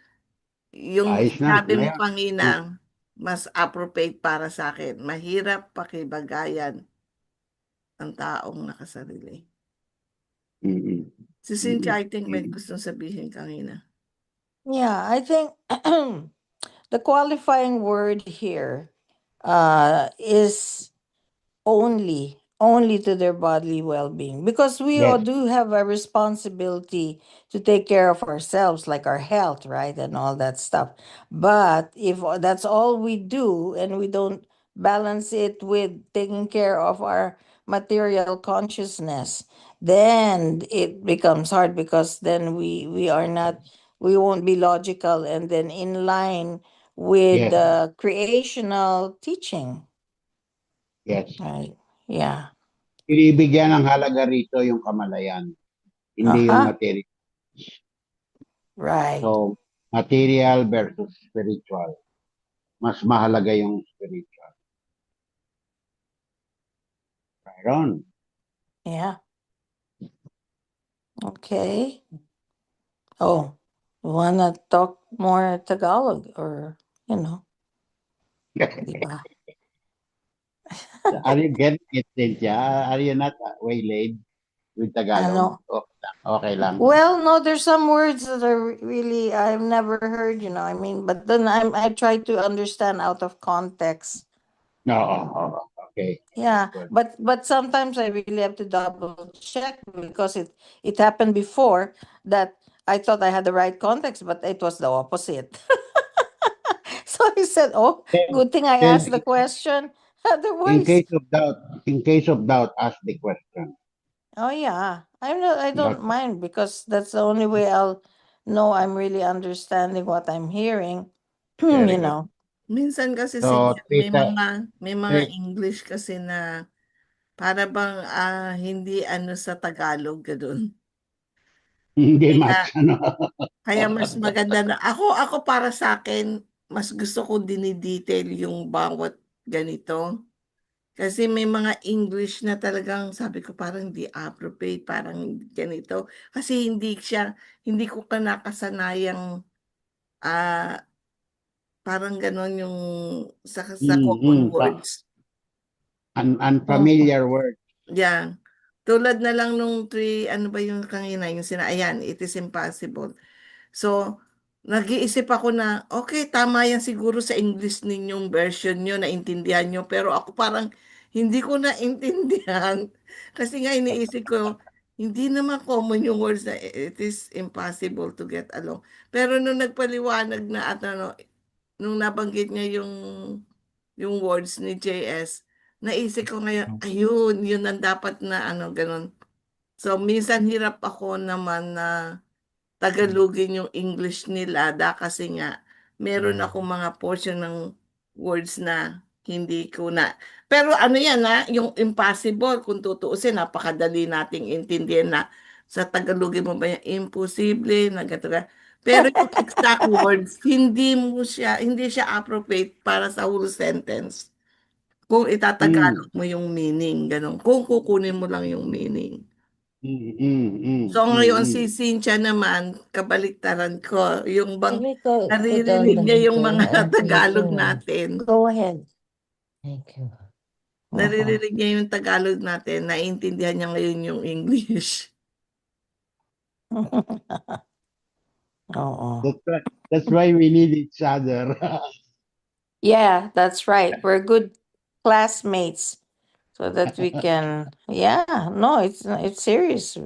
Speaker 3: Yung
Speaker 1: Ayos na
Speaker 3: sabi mo
Speaker 1: ngayon.
Speaker 3: kanina, mas appropriate para sa akin. Mahirap pakibagayan ang taong nakasarili. Si Cynthia, I think may gustong sabihin kanina.
Speaker 2: yeah, I think the qualifying word here is only to their bodily well-being, because we all
Speaker 1: Yes.
Speaker 2: do have a responsibility to take care of ourselves, like our health, right, and all that stuff. But if that's all we do and we don't balance it with taking care of our material consciousness, then it becomes hard, because then we won't be logical and then in line with
Speaker 1: Yes.
Speaker 2: the creational teaching,
Speaker 1: Yes.
Speaker 2: right? Yeah.
Speaker 1: Binibigyan ng halaga rito yung kamalayan, hindi yung material.
Speaker 2: Right.
Speaker 1: So, material versus spiritual. Mas mahalaga yung spiritual. Byron.
Speaker 2: Yeah. Okay. Oh, you wanna talk more Tagalog, or di ba?
Speaker 1: Are you getting it, Cynthia? Are you not waylaid with Tagalog? Okay lang.
Speaker 2: Well, no, there's some words that are really I've never heard, I mean, but then I try to understand out of context.
Speaker 1: Oo. Okay.
Speaker 2: Yeah,
Speaker 1: Good.
Speaker 2: but sometimes I really have to double check, because it happened before that I thought I had the right context, but it was the opposite. So I said, "Oh, good thing I
Speaker 1: Then,
Speaker 2: asked the question."
Speaker 1: in
Speaker 2: Otherwise,
Speaker 1: case of doubt, ask the question.
Speaker 2: oh yeah, I don't
Speaker 1: But
Speaker 2: mind, because that's the only way I'll know I'm really understanding what I'm hearing.
Speaker 1: very
Speaker 2: You
Speaker 1: good.
Speaker 2: know.
Speaker 3: Minsan kasi
Speaker 1: So,
Speaker 3: may
Speaker 1: Tita,
Speaker 3: mga English kasi na para bang hindi sa Tagalog ganun.
Speaker 1: hindi
Speaker 3: Kaya,
Speaker 1: match,
Speaker 3: kaya mas maganda na ako para sa akin, mas gusto ko dinidetail yung bawat ganito. Kasi may mga English na talagang sabi ko parang hindi appropriate, parang ganito. Kasi hindi ko nakasanayang parang ganon yung sa common words.
Speaker 1: Unfamiliar word.
Speaker 3: Yeah. Tulad na lang nung ano ba yung kanina, yung ayan, it is impossible. So, nag-iisip ako na, okay, tama yan siguro sa English ninyong version nyo, naintindihan nyo, pero ako parang hindi ko naintindihan. Kasi nga iniisip ko, hindi naman common yung words na it is impossible to get along. Pero nung nagpaliwanag na at nung nabanggit niya yung words ni JS, naisip ko ngayon, ayun, yun ang dapat na ganun. So, minsan hirap ako naman na Tagalogin yung English nila kasi nga meron akong mga portion ng words na hindi ko na. Pero ano yan yung impossible, kung tutuusin, napakadali nating intindihan na sa Tagalogin mo ba yung imposible, na ganito ka. Pero yung exact words, hindi siya appropriate para sa whole sentence. Kung itatagalog mo yung meaning, ganun. Kung kukunin mo lang yung meaning. So ngayon si Cynthia naman, kabaliktaran ko, yung bang
Speaker 2: Let me go put on
Speaker 3: naririnig
Speaker 2: the
Speaker 3: niya yung
Speaker 2: heater.
Speaker 3: mga Tagalog
Speaker 2: Making
Speaker 3: natin.
Speaker 2: Go ahead. Thank you.
Speaker 3: Naririnig niya yung Tagalog natin, naiintindihan niya ngayon yung English.
Speaker 2: Oo.
Speaker 1: That's why we need each other.
Speaker 2: Yeah, that's right. We're good classmates so that we can, yeah, no, it's serious.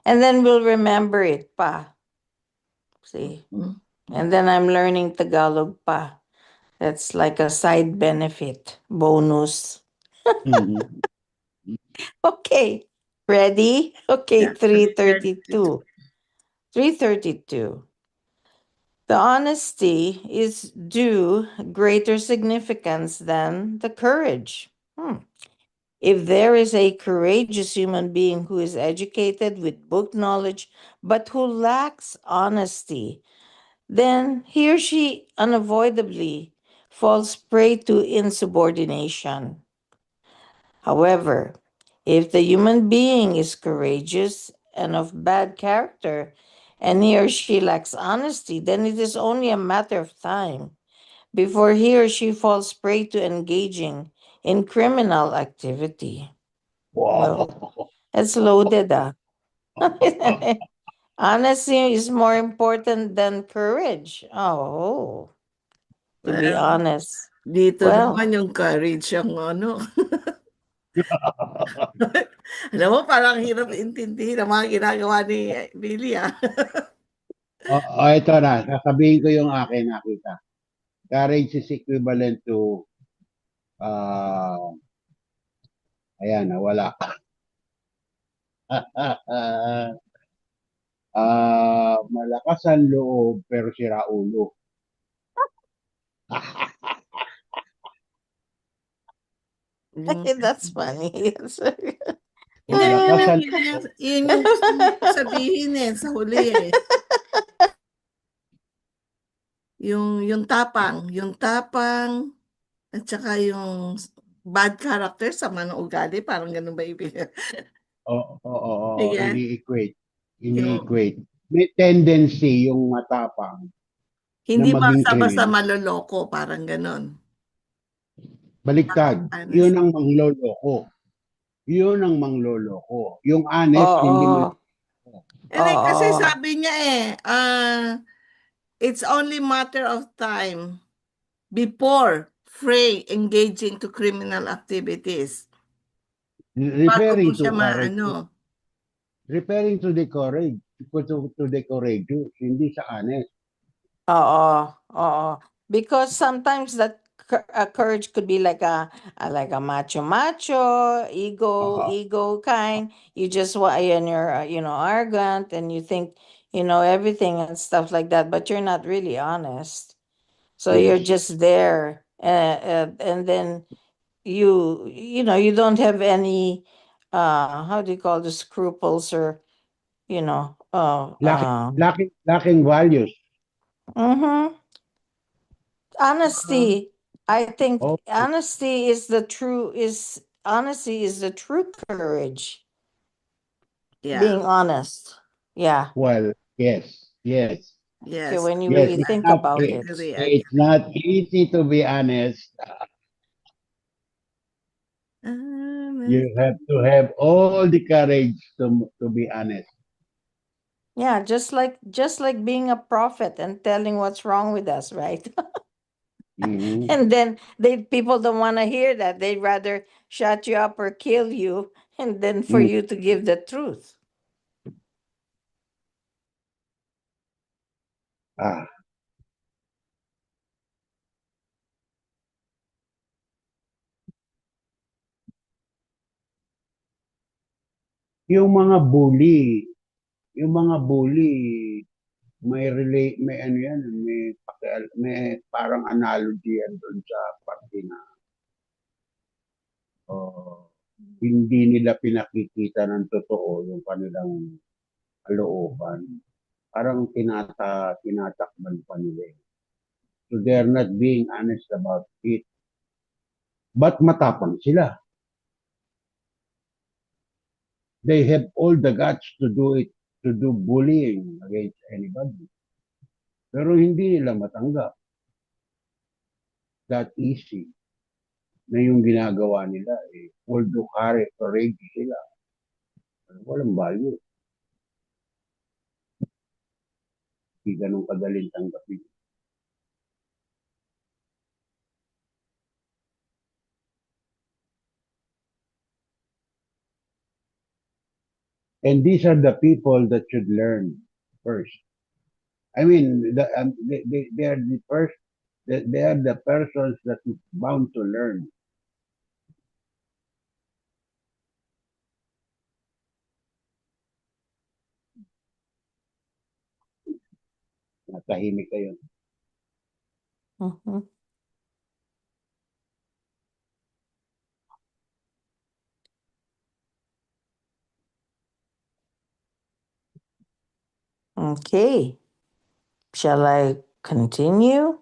Speaker 2: And then we'll remember it pa. See?
Speaker 3: Mm.
Speaker 2: And then I'm learning Tagalog pa. That's like a side benefit, bonus.
Speaker 1: Mhm.
Speaker 2: Okay. Ready? Okay,
Speaker 3: Yeah, ready,
Speaker 2: 332. 332. The honesty is due greater significance than the courage. If there is a courageous human being who is educated with book knowledge but who lacks honesty, then he or she unavoidably falls prey to insubordination. However, if the human being is courageous and of bad character, and he or she lacks honesty, then it is only a matter of time before he or she falls prey to engaging in criminal activity. Well,
Speaker 1: Wow.
Speaker 2: it's loaded, ah. Honesty is more important than courage. Oh, to be
Speaker 3: Well,
Speaker 2: honest.
Speaker 3: dito
Speaker 2: Well,
Speaker 3: naman yung courage ang ano. Alam mo, parang hirap intindihin ang mga ginagawa ni Billy
Speaker 1: Ito na, sasabihin ko yung akin nakita. Courage is equivalent to, ayan, nawala. Malakas ang loob pero sira ulo.
Speaker 2: that's funny.
Speaker 3: Hindi,
Speaker 1: Malakas ang
Speaker 3: yun yung gusto niya sabihin sa huli Yung tapang, at saka yung bad character, sama ng ugali, parang ganun ba ibig? Sige.
Speaker 1: ini-equate.
Speaker 3: Yung
Speaker 1: Ini-equate. May tendency yung matapang na
Speaker 3: hindi
Speaker 1: maging
Speaker 3: basta-basta
Speaker 1: kriminal.
Speaker 3: maloloko, parang ganun.
Speaker 1: Baliktad.
Speaker 3: Honest.
Speaker 1: Yun ang mangloloko. Yun ang mangloloko. Yung honest, hindi man.
Speaker 2: Oo.
Speaker 3: Kasi
Speaker 2: Oo.
Speaker 3: sabi niya it's only matter of time before Frey engaging to criminal activities. Bago mo
Speaker 1: Referring to
Speaker 3: siya
Speaker 1: courage. Referring to the courage. To the courageous. Hindi sa honest.
Speaker 2: Oo. Oo. Because sometimes that courage could be like a macho ego kind. You just and you're arrogant and you think everything and stuff like that, but you're not really honest. So you're
Speaker 1: Yes.
Speaker 2: just there, and then you don't have any how do you call the scruples or
Speaker 1: Lacking values.
Speaker 2: mm-hmm. Honesty. I think
Speaker 1: Oh,
Speaker 2: honesty is the true courage.
Speaker 3: Yeah.
Speaker 2: Being honest. Yeah.
Speaker 1: well, yes.
Speaker 3: Yes.
Speaker 2: Okay, when you
Speaker 1: Yes,
Speaker 2: really
Speaker 1: it's
Speaker 2: think
Speaker 1: not
Speaker 2: about
Speaker 1: e-
Speaker 2: it.
Speaker 1: it's not easy to be honest. You have to have all the courage to be honest.
Speaker 2: Yeah, just like being a prophet and telling what's wrong with us, right?
Speaker 1: Mhm.
Speaker 2: And then people don't want to hear that. They'd rather shut you up or kill you, and then for
Speaker 1: Mm.
Speaker 2: you to give the truth.
Speaker 1: Ah, yung mga bully may ano yan, may parang analogy yan doon sa parte na hindi nila pinakikita ng totoo yung kanilang kalooban. Parang tinatakban pa nila. So they're not being honest about it. But matapang sila. They have all the guts to do it, to do bullying against anybody. Pero hindi nila matanggap that easy na yung ginagawa nila although courage sila. Walang value. Hindi ganun kadaling tanggapin. And these are the people that should learn first. I mean, they are the first. They are the persons that is bound to learn. Natahimik kayo.
Speaker 2: Mhm. Okay. Shall I continue?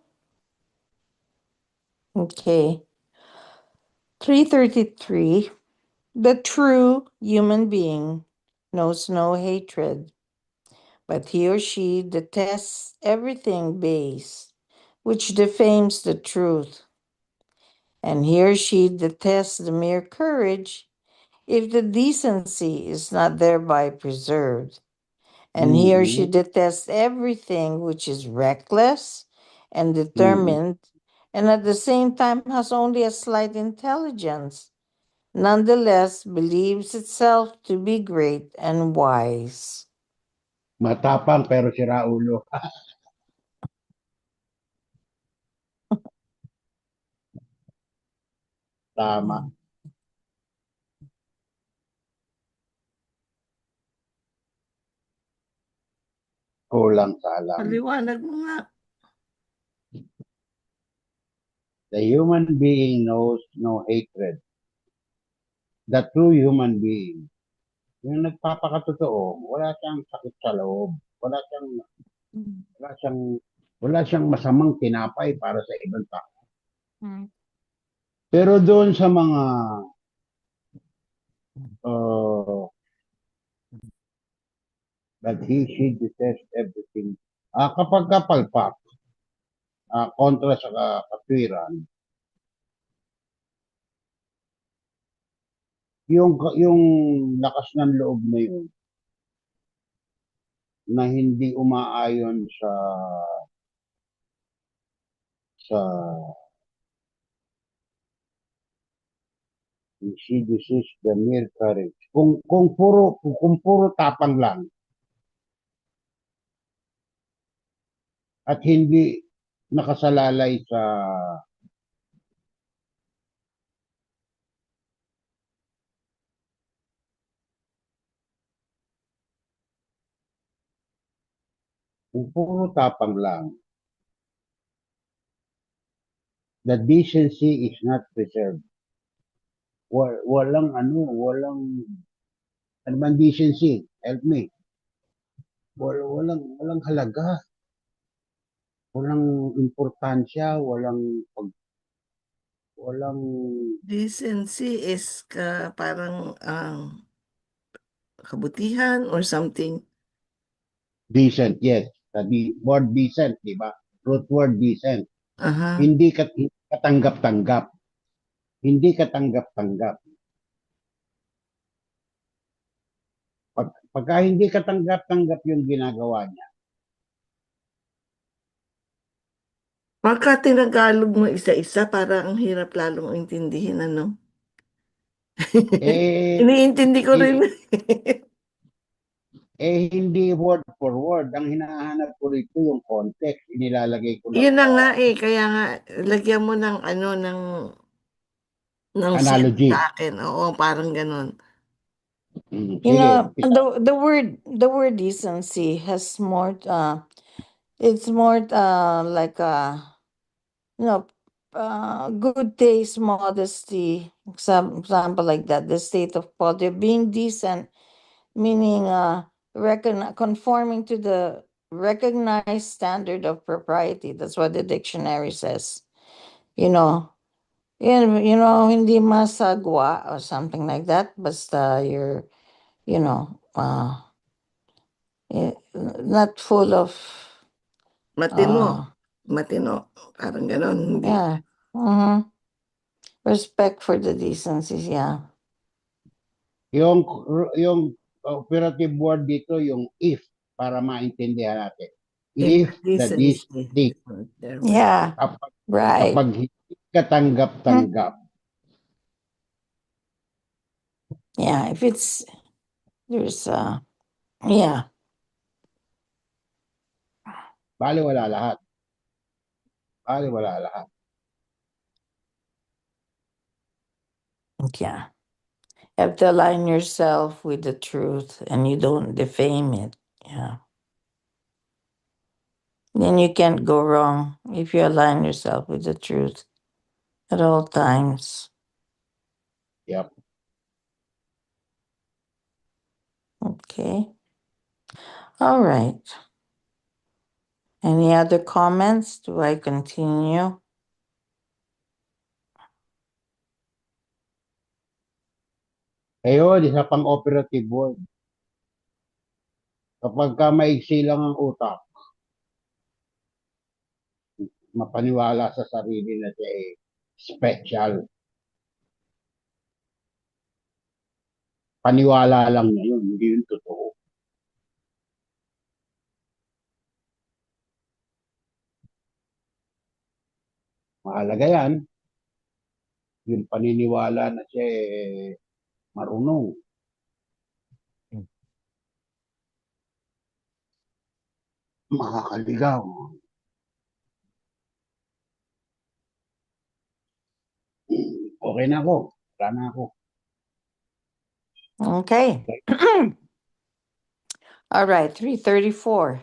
Speaker 2: Okay. 333. The true human being knows no hatred, but he or she detests everything base, which defames the truth. And he or she detests the mere courage if the decency is not thereby preserved. And he or she
Speaker 1: Mhm.
Speaker 2: detests everything which is reckless and determined, and at the same time has only a slight intelligence, nonetheless believes itself to be great and wise.
Speaker 1: Matapang pero sira ulo. Tama. Kulang sa alam.
Speaker 3: Paliwanag mo nga.
Speaker 1: The human being knows no hatred. The true human being. Yung nagpapakatotoo, wala siyang sakit sa loob. Wala siyang masamang tinapay para sa ibang tao. Pero doon sa mga that she detests everything. Kapag kapalpak, kontra sa katwiran, yung lakas ng loob na yun na hindi umaayon sa she desists the mere courage. Kung puro tapang lang at hindi nakasalalay sa kung puro tapang lang, the decency is not preserved. Walang ano bang decency? Help me. Walang halaga. Walang importansya, walang
Speaker 3: Decency is parang kabutihan or something.
Speaker 1: decent, yes. The word decent, di ba? Root word decent.
Speaker 3: Aha.
Speaker 1: Hindi katanggap-tanggap. Hindi katanggap-tanggap. Pagka hindi katanggap-tanggap yung ginagawa niya,
Speaker 3: Pagka tinagalog mo isa-isa, parang ang hirap lalong intindihin, ano?
Speaker 1: eh,
Speaker 3: Iniintindi ko rin.
Speaker 1: hindi word for word. Ang hinahanap ko rito yung context. Inilalagay ko lang
Speaker 3: Yun na
Speaker 1: sa
Speaker 3: nga kaya nga, lagyan mo ng ano, ng sense
Speaker 1: analogy.
Speaker 3: sa akin. Oo, parang ganun.
Speaker 2: You
Speaker 1: Sige,
Speaker 2: know,
Speaker 1: umpisa.
Speaker 2: the word decency has more It's more like you know, good taste, modesty, some example like that. The state of poverty, being decent, meaning conforming to the recognized standard of propriety. That's what the dictionary says. You know, hindi masagwa or something like that. Basta you're, you know, not full of,
Speaker 3: Matino. Matino. Parang ganon. Hindi.
Speaker 2: yeah. Mhm. Respect for the decencies, yeah.
Speaker 1: Yung operative word dito, yung if, para maintindihan natin. If the
Speaker 3: Decency.
Speaker 1: this,
Speaker 2: Yeah,
Speaker 1: kapag,
Speaker 2: right.
Speaker 1: kapag hindi ka tanggap-tanggap,
Speaker 2: Yeah, if it's, there's, yeah,
Speaker 1: baliwala lahat. Baliwala lahat.
Speaker 2: yeah. You have to align yourself with the truth and you don't defame it. Yeah. Then you can't go wrong if you align yourself with the truth at all times.
Speaker 1: Yep.
Speaker 2: Okay. All right. Any other comments? Do I continue?
Speaker 1: Ayun, isa pang operative word. Kapag ka maigsi lang ang utak, mapaniwala sa sarili na siya special. Paniwala lang niya yun, hindi yun totoo. Mahalaga yan, yung paniniwala na siya marunong. Makakaligaw. Okay na ako. Wala na ako.
Speaker 2: Okay. All right, 334.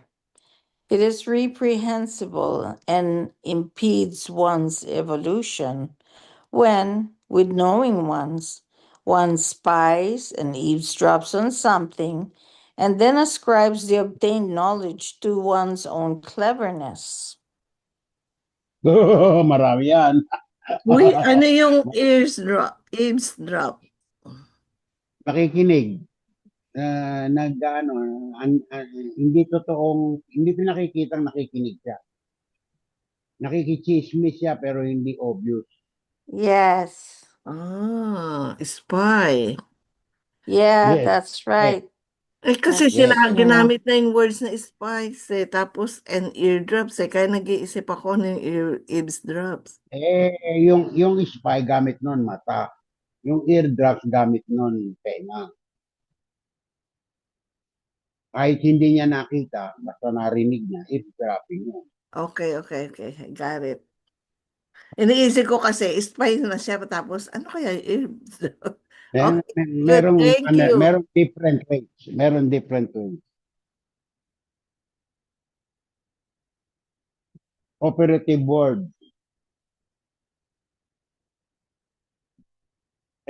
Speaker 2: It is reprehensible and impedes one's evolution when, with knowing one spies and eavesdrops on something and then ascribes the obtained knowledge to one's own cleverness.
Speaker 1: Marami yan.
Speaker 3: Uy, ano yung eavesdrop? Eavesdrop.
Speaker 1: Nakikinig. Hindi totoong, hindi pinakikitang nakikinig siya. Nakikichismis siya pero hindi obvious.
Speaker 2: Yes.
Speaker 3: Spy.
Speaker 2: Yeah,
Speaker 1: Yes.
Speaker 2: that's right.
Speaker 3: Kasi
Speaker 1: Yes.
Speaker 3: ginamit na yung words na spies tapos and eardrops kaya nag-iisip ako ng eavesdrops.
Speaker 1: Yung spy gamit nun mata. Yung eardrops gamit nun tenga. Kahit hindi niya nakita, basta narinig niya, eavesdropping yun.
Speaker 3: Okay. Got it. Iniisip ko kasi spy na siya tapos ano kaya eavesdrop? Okay, good. Thank you.
Speaker 1: Merong different ways. Meron different ways. Operative word.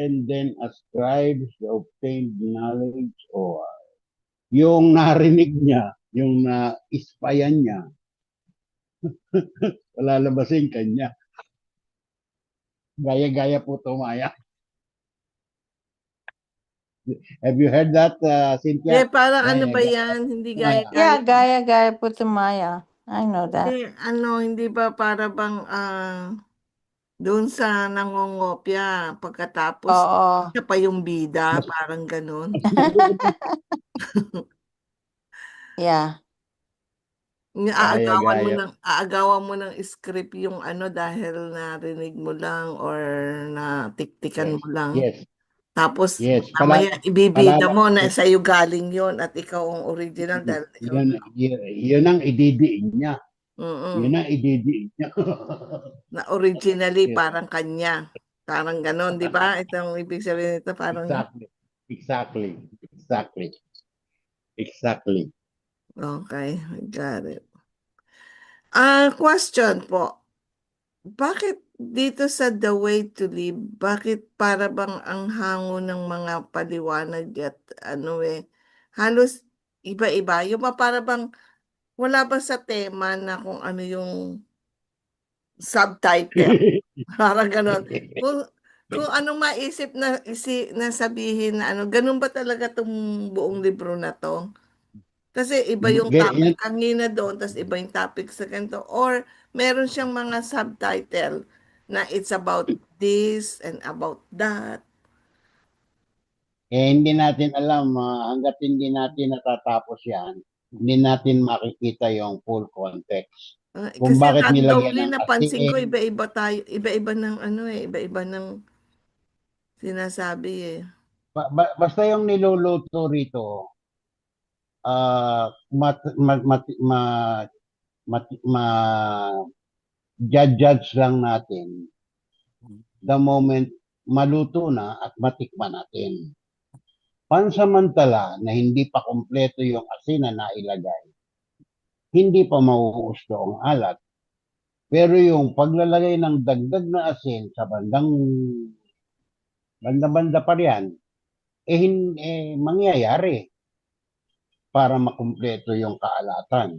Speaker 1: And then ascribes the obtained knowledge or yung narinig niya, yung na-ispayan niya, lalabasin kanya. Gaya-gaya po tumaya. Have you heard that, Cynthia?
Speaker 3: Parang ano ba
Speaker 1: Gaya-gaya
Speaker 3: yan? Hindi
Speaker 1: Maya.
Speaker 2: Yeah,
Speaker 3: gaya.
Speaker 2: gaya putumaya. I know that.
Speaker 3: Hindi ba para bang doon sa nangongopya pagkatapos
Speaker 2: Oo.
Speaker 3: siya pa yung bida, parang ganun.
Speaker 2: Yeah.
Speaker 1: Gaya-gaya.
Speaker 3: Aagawan mo ng script yung ano dahil narinig mo lang or natiktikan mo lang.
Speaker 1: Yes.
Speaker 3: Tapos
Speaker 1: Yes.
Speaker 3: mamaya ibibida mo na
Speaker 1: Yes.
Speaker 3: sa'yo galing yon at ikaw ang original dahil ikaw.
Speaker 1: Yun ang ididiin niya.
Speaker 3: Mm-mm.
Speaker 1: Yun ang ididiin niya.
Speaker 3: Na originally
Speaker 1: Yes.
Speaker 3: parang kanya. Parang ganon, di ba? Itong ibig sabihin nito parang
Speaker 1: Exactly.
Speaker 3: okay, got it. Question po. Bakit dito sa The Way to Live, bakit para bang ang hango ng mga paliwanag at halos iba-iba? Yung para bang wala ba sa tema na kung ano yung subtitle? Parang ganon. Kung anong maisip na sabihin na ganun ba talaga tong buong libro na to? Kasi iba yung topic kanina doon, tas iba yung topic sa ganito. Or meron siyang mga subtitle na it's about this and about that.
Speaker 1: Hindi natin alam, hanggat hindi natin natatapos yan, hindi natin makikita yung full context. Kung
Speaker 3: Kasi
Speaker 1: bakit nilagyan
Speaker 3: randomly
Speaker 1: ng
Speaker 3: napansin ko
Speaker 1: asin,
Speaker 3: iba-iba tayo, iba-iba ng iba-iba ng sinasabi eh.
Speaker 1: basta yung niluluto rito, mat, mat, mat, ma, mat, ma, judge lang natin the moment maluto na at matikman natin. Pansamantala na hindi pa kompleto yung asin na nailagay, hindi pa mauusto ang alat. Pero yung paglalagay ng dagdag na asin sa banda-banda pa riyan, mangyayari para makumpleto yung kaalatan.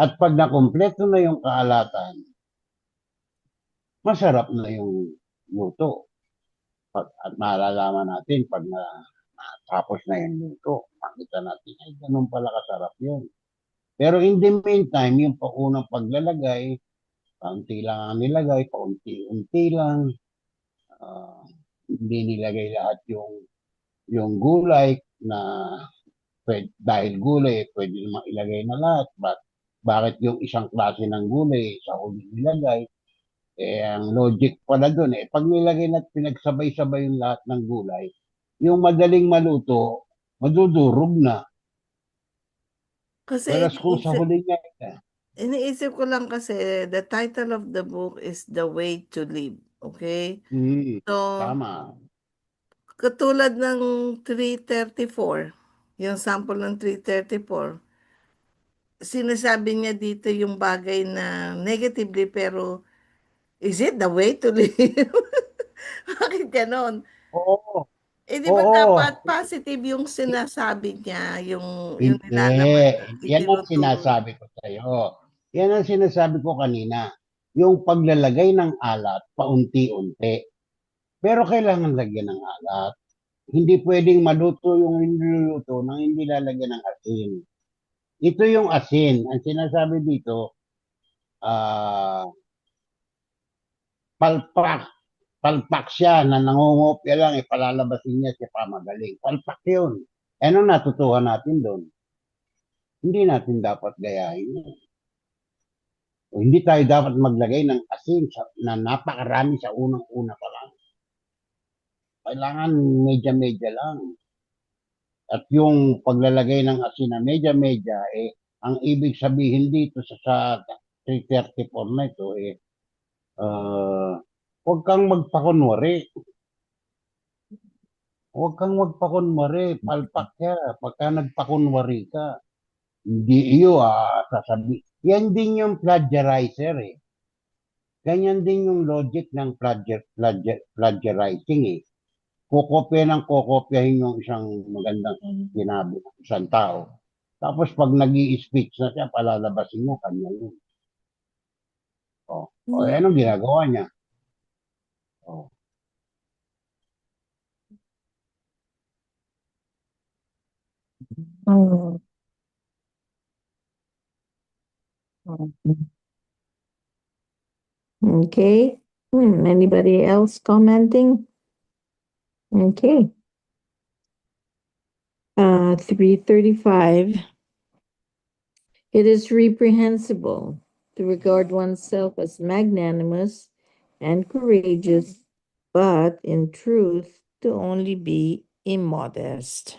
Speaker 1: At pag nakumpleto na yung kaalatan, masarap na yung luto. At malalaman natin pag natapos na yung luto, makita natin, ay ganun pala kasarap yun. Pero in the meantime, yung paunang paglalagay, kaunti lang ang nilagay, paunti-unti lang, hindi nilagay lahat yung gulay na dahil gulay, pwede naman ilagay na lahat. Bakit yung isang klase ng gulay sa huli nilagay? Ang logic pala doon, pag nilagay na pinagsabay-sabay yung lahat ng gulay, yung madaling maluto, madudurog na.
Speaker 3: Kasi
Speaker 1: Whereas kung sa huli niya,
Speaker 3: iniisip ko lang kasi the title of the book is The Way to Live. Okay? So,
Speaker 1: tama.
Speaker 3: katulad ng 334, yung sample ng 334, sinasabi niya dito yung bagay na negatively pero is it the way to live? Bakit ganon?
Speaker 1: Oo,
Speaker 3: Di ba
Speaker 1: oo.
Speaker 3: dapat positive yung sinasabi niya, yung
Speaker 1: Hindi.
Speaker 3: nilalaman,
Speaker 1: Yan ang
Speaker 3: itinuturo.
Speaker 1: sinasabi ko sa iyo. Yan ang sinasabi ko kanina. Yung paglalagay ng alat, paunti-unti. Pero kailangan lagyan ng alat. Hindi pwedeng maluto yung niluluto nang hindi lalagyan ng asin. Ito yung asin. Ang sinasabi dito, palpak. Palpak siya na nangungopia lang, ipalalabasin niya siya pamagaling. Palpak yun. Ano natutuhan natin doon? Hindi natin dapat gayahin yun. O, hindi tayo dapat maglagay ng asin na napakarami sa unang-una pa lang. Kailangan medya-medya lang. At yung paglalagay ng asin na medya-medya, ang ibig sabihin dito sa 334 na ito, huwag kang magpakunwari. Huwag kang magpakunwari. Palpak ka. Pagka nagpakunwari ka, hindi iyo sasabi. Yan din yung plagiarizer eh. Ganyan din yung logic ng plagiarizing eh. Kukopya ng kukopyahin yung isang magandang sinabi ng isang tao. Tapos pag nag-i-speech na siya, palalabasin niya, kanya yun. Anong ginagawa niya? Oh.
Speaker 2: Mm. Okay. Anybody else commenting? Okay. 335. It is reprehensible to regard oneself as magnanimous and courageous, but in truth to only be immodest.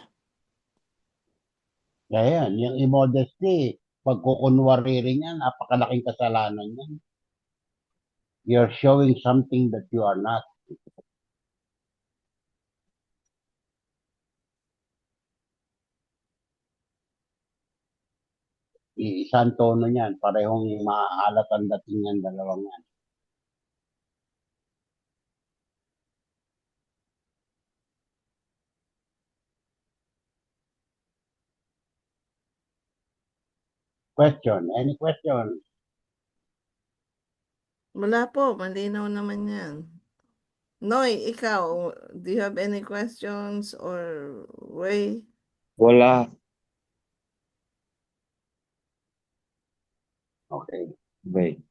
Speaker 1: Kaya yan, yung immodesty, pagkukunwari rin yan, napakalaking kasalanan yan. You're showing something that you are not. isang tono niyan. Parehong maalat ang dating ng dalawang yan. Question? Any question?
Speaker 3: Wala po, malinaw naman yan. Noy, ikaw, do you have any questions or way?
Speaker 4: Wala.
Speaker 1: Okay.
Speaker 4: Okay.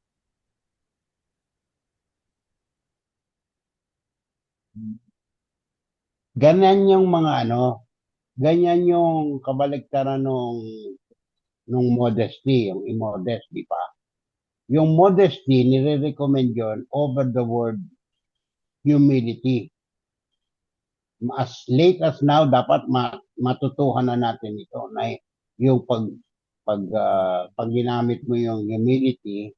Speaker 1: Ganyan yung mga ganyan yung kabaligtaran nung modesty, yung immodest, di ba? Yung modesty, nire-recommend yun over the word humility. As late as now, dapat matutuhan na natin ito na yung pag ginamit mo yung humility,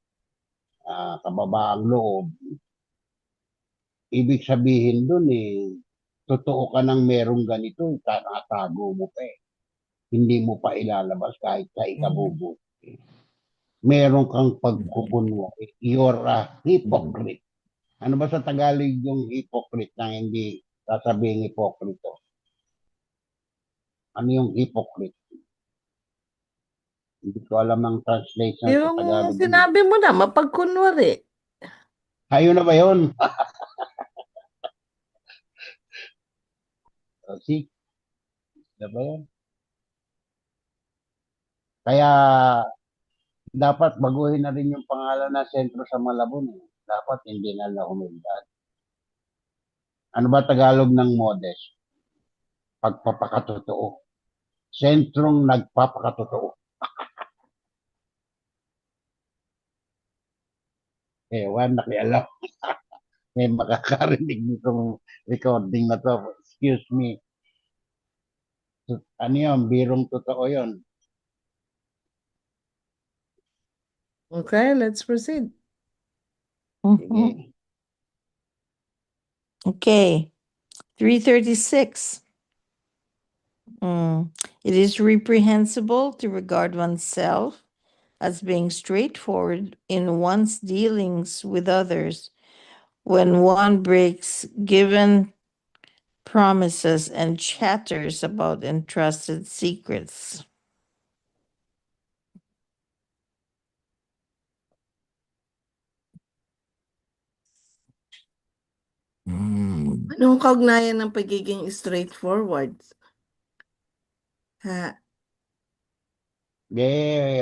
Speaker 1: kababaang loob, ibig sabihin dun totoo ka nang merong ganito, tatago mo pa eh. Hindi mo pa ilalabas kahit sa ikabubuti. Meron kang pagkukunwari. You're a hypocrite. Ano ba sa Tagalog yung hypocrite na hindi sasabihin hipokrito? Ano yung hypocrite? Hindi ko alam ang translation sa
Speaker 3: Yung
Speaker 1: Tagalog.
Speaker 3: sinabi mo na, mapagkunwari.
Speaker 1: Ayun na ba yun? See? Na ba yun? Kaya dapat baguhin na rin yung pangalan ng sentro sa Malabon. Dapat hindi na lang humildad. Ano ba Tagalog ng modest? Pagpapakatotoo. Sentrong nagpapakatotoo. Ewan, nakialam. May makakarinig nitong recording na to. Excuse me. Ano yun? Birong totoo yun.
Speaker 3: Okay, let's proceed.
Speaker 1: Sige.
Speaker 2: Okay, 336. It is reprehensible to regard oneself as being straightforward in one's dealings with others when one breaks given promises and chatters about entrusted secrets.
Speaker 3: Anong kaugnayan ng pagiging straightforward? Ha?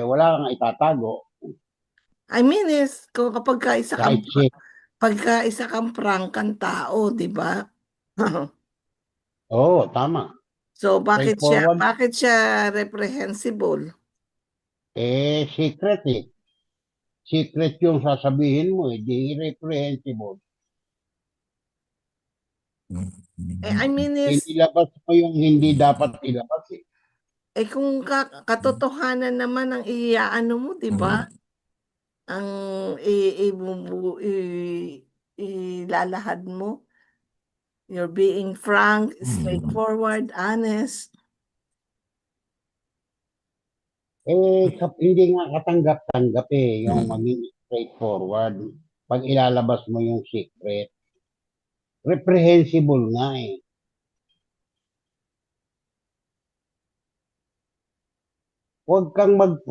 Speaker 1: Wala kang itatago.
Speaker 3: I mean is, kung kapag
Speaker 1: Kahit siya.
Speaker 3: pagka isa kang prangkang tao, di ba?
Speaker 1: Oo, tama.
Speaker 3: So
Speaker 1: Straightforward.
Speaker 3: bakit siya reprehensible?
Speaker 1: Secret eh. Secret yung sasabihin mo di irreprehensible.
Speaker 3: I mean is,
Speaker 1: Inilabas mo yung hindi dapat ilabas eh.
Speaker 3: kung katotohanan naman ang iaano mo, di ba? Ang ilalahad mo. You're being frank, straightforward, honest.
Speaker 1: Hindi nga katanggap-tanggap yung maging straightforward. Pag ilalabas mo yung secret, reprehensible nga eh. Wag mong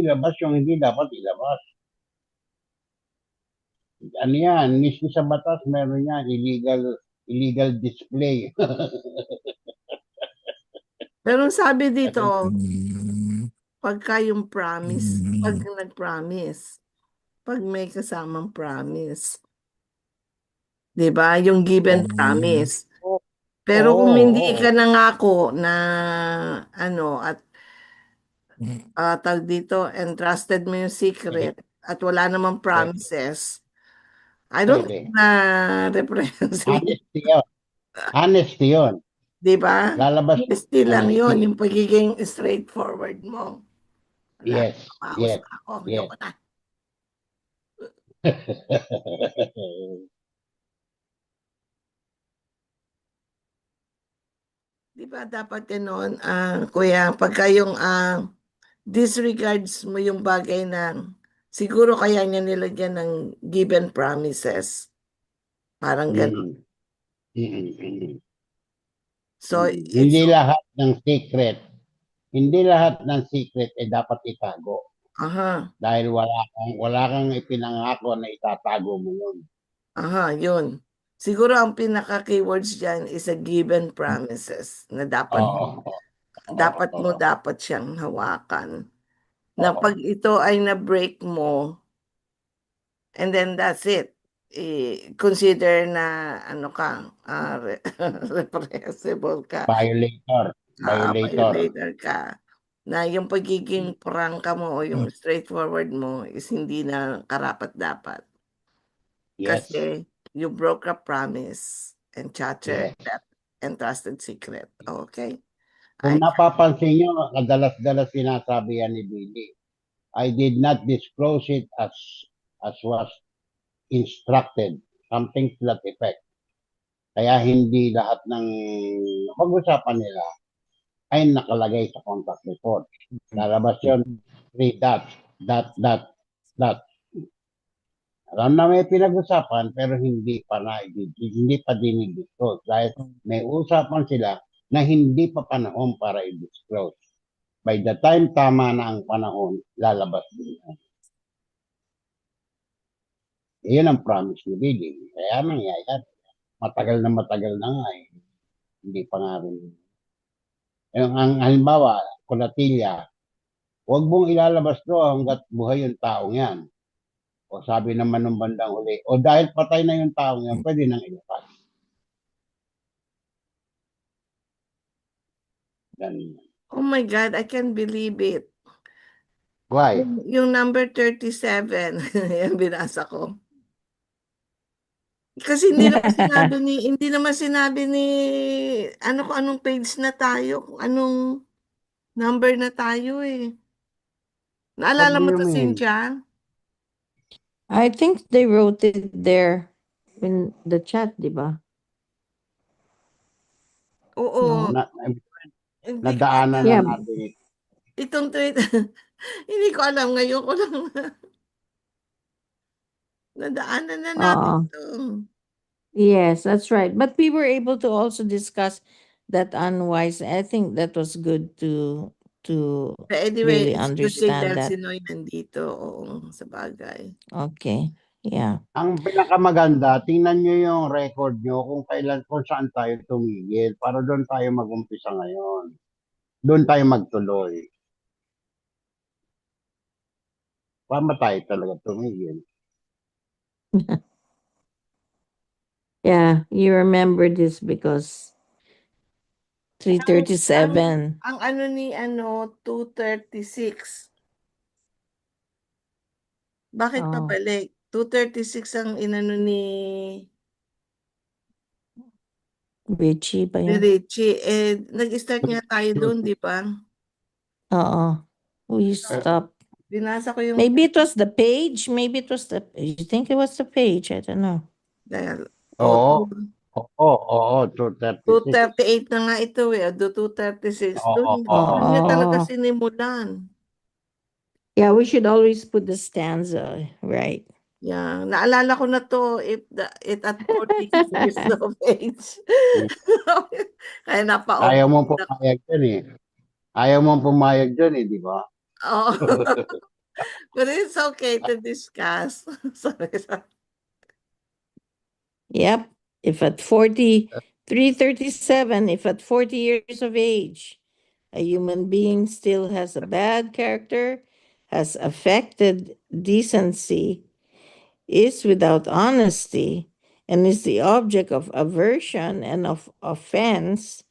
Speaker 1: ilabas yung hindi dapat ilabas. Ano yan, mismo sa batas meron yan, illegal display.
Speaker 3: Pero sabi dito, pagka yung promise, pag nag-promise, pag may kasamang promise, di ba? Yung given promise. Pero kung hindi ka nangako na at tag dito, entrusted mo yung secret at wala namang promises, I don't think
Speaker 1: Pwede.
Speaker 3: na reprehensible.
Speaker 1: Honesty yun. Honesty yun.
Speaker 3: Di ba?
Speaker 1: Lalabas
Speaker 3: Honesty lang
Speaker 1: honesty.
Speaker 3: yun, yung pagiging straightforward mo. Wala,
Speaker 1: Yes.
Speaker 3: maus
Speaker 1: Yes.
Speaker 3: ako,
Speaker 1: Yes.
Speaker 3: yoko na. Di ba? nga dapat ganon, kuya, pagka yung disregards mo yung bagay na siguro kaya niya nilagyan ng given promises. Parang ganon. So,
Speaker 1: Hindi lahat ng secret, dapat itago.
Speaker 3: aha,
Speaker 1: Dahil wala kang ipinangako na itatago mo yun.
Speaker 3: yun. Siguro ang pinaka-keywords dyan is a given promises na dapat
Speaker 1: Oo.
Speaker 3: dapat siyang hawakan. Na pag ito ay na-break mo, and then that's it. Consider na ano ka, repressible ka,
Speaker 1: Violator.
Speaker 3: violator ka. Na yung pagiging prangka mo o yung straightforward mo is hindi na karapat-dapat.
Speaker 1: Yes.
Speaker 3: Kasi you broke a promise and shattered
Speaker 1: Yes.
Speaker 3: that entrusted secret. Okay?
Speaker 1: Kung napapansin nyo, kadalas-dalas sinasabi yan ni Billy, I did not disclose it as was instructed. Something to that effect. Kaya hindi lahat ng pag-usapan nila ay nakalagay sa contact report. Lalabas yun, 3 dots, dot. Alam na may pinag-usapan pero hindi pa dinidisclose dahil may usapan sila na hindi pa panahon para i-disclose. By the time tama na ang panahon, lalabas din yan. Iyon ang promise ni Billy. Kaya nangyayari. Matagal na nga eh. Hindi pa nga rin. Ang halimbawa, Kunatilya, huwag mong ilalabas to hanggat buhay yung taong yan. O sabi naman ng bandang huli, o dahil patay na yung taong yan, pwede nang ilabas. Ganun.
Speaker 3: Oh my God, I can't believe it.
Speaker 1: Why?
Speaker 3: Yung number 37, yan binasa ko. Kasi hindi naman sinabi ni ano kung anong page na tayo, kung anong number na tayo eh. Naalala
Speaker 1: What do
Speaker 3: mo
Speaker 1: you
Speaker 3: to,
Speaker 1: mean?
Speaker 3: Cynthia?
Speaker 2: I think they wrote it there in the chat, di ba?
Speaker 3: Oo.
Speaker 2: No.
Speaker 3: Hindi ko
Speaker 1: Nadaanan
Speaker 3: alam.
Speaker 1: na
Speaker 2: Yeah.
Speaker 1: natin ito.
Speaker 3: Itong tweet, hindi ko alam. Ngayon ko lang nadaanan na natin
Speaker 2: Oo.
Speaker 3: ito.
Speaker 2: Yes, that's right. But we were able to also discuss that unwise. I think that was good to
Speaker 3: But anyway,
Speaker 2: really
Speaker 3: it's good kay
Speaker 2: understand that.
Speaker 3: Delsinoy nandito. Oo, sa bagay.
Speaker 2: Okay. Yeah.
Speaker 1: Ang pinakamaganda, tingnan nyo yung record nyo kung saan tayo tumigil para doon tayo mag-umpisa ngayon. Doon tayo magtuloy. Paano tayo talaga tumigil?
Speaker 2: Yeah, you remember this because 337.
Speaker 3: Ang ano ni 236. Bakit
Speaker 2: Oh.
Speaker 3: pabalik? 236 ang inano ni
Speaker 2: Richie ba yun?
Speaker 3: Richie. Nag-start nga tayo doon, di ba?
Speaker 2: Oo. We stopped.
Speaker 3: Binasa ko yung
Speaker 2: Maybe it was the page. Maybe it was the. You think it was the page? I don't know.
Speaker 3: dahil.
Speaker 1: Oo. 236.
Speaker 3: 238 na nga ito eh. 236. Doon niya talaga
Speaker 2: Oo.
Speaker 3: sinimulan.
Speaker 2: Yeah, we should always put the stanza, right?
Speaker 3: Yeah, naalala ko na to it at 40 years of age. Kaya
Speaker 1: Ayaw mo
Speaker 3: napa-open na.
Speaker 1: pumayag dyan eh. Ayaw mo pumayag dyan eh, di ba?
Speaker 3: Oh. But it's okay to discuss. Sorry.
Speaker 2: Yep. If at 337, if at 40 years of age, a human being still has a bad character, has affected decency, is without honesty, and is the object of aversion and of offense,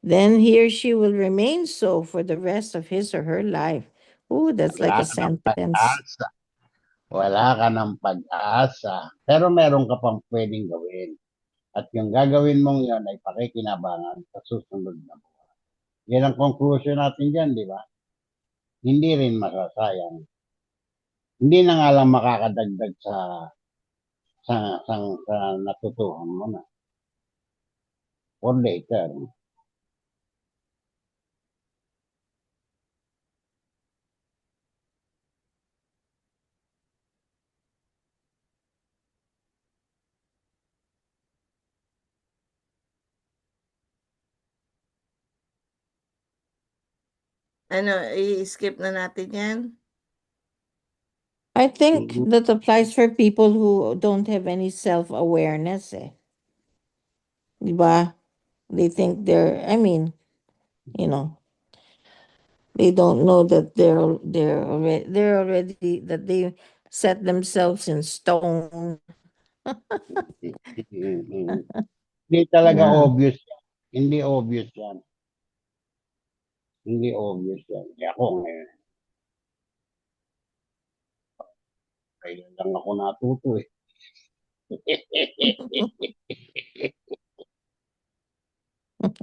Speaker 2: then he or she will remain so for the rest of his or her life. Ooh, that's like a sentence.
Speaker 1: Wala ka ng pag-asa. Pero meron ka pang pwedeng gawin. At yung gagawin mong yon ay pakikinabangan sa susunod na buwan. Yan ang conclusion natin dyan, di ba? Hindi rin masasayang. Hindi na nga lang makakadagdag sa natutuhan mo na. For later.
Speaker 3: Ano, i-skip na natin yan?
Speaker 2: I think
Speaker 1: Mhm.
Speaker 2: that applies for people who don't have any self-awareness, eh. Di ba? They think I mean, you know, they don't know that they're already that they set themselves in stone.
Speaker 1: Hindi talaga
Speaker 2: Yeah.
Speaker 1: obvious yan. Hindi obvious yan. Hindi obvious yan. Eh ako ngayon, kailan lang ako natuto eh.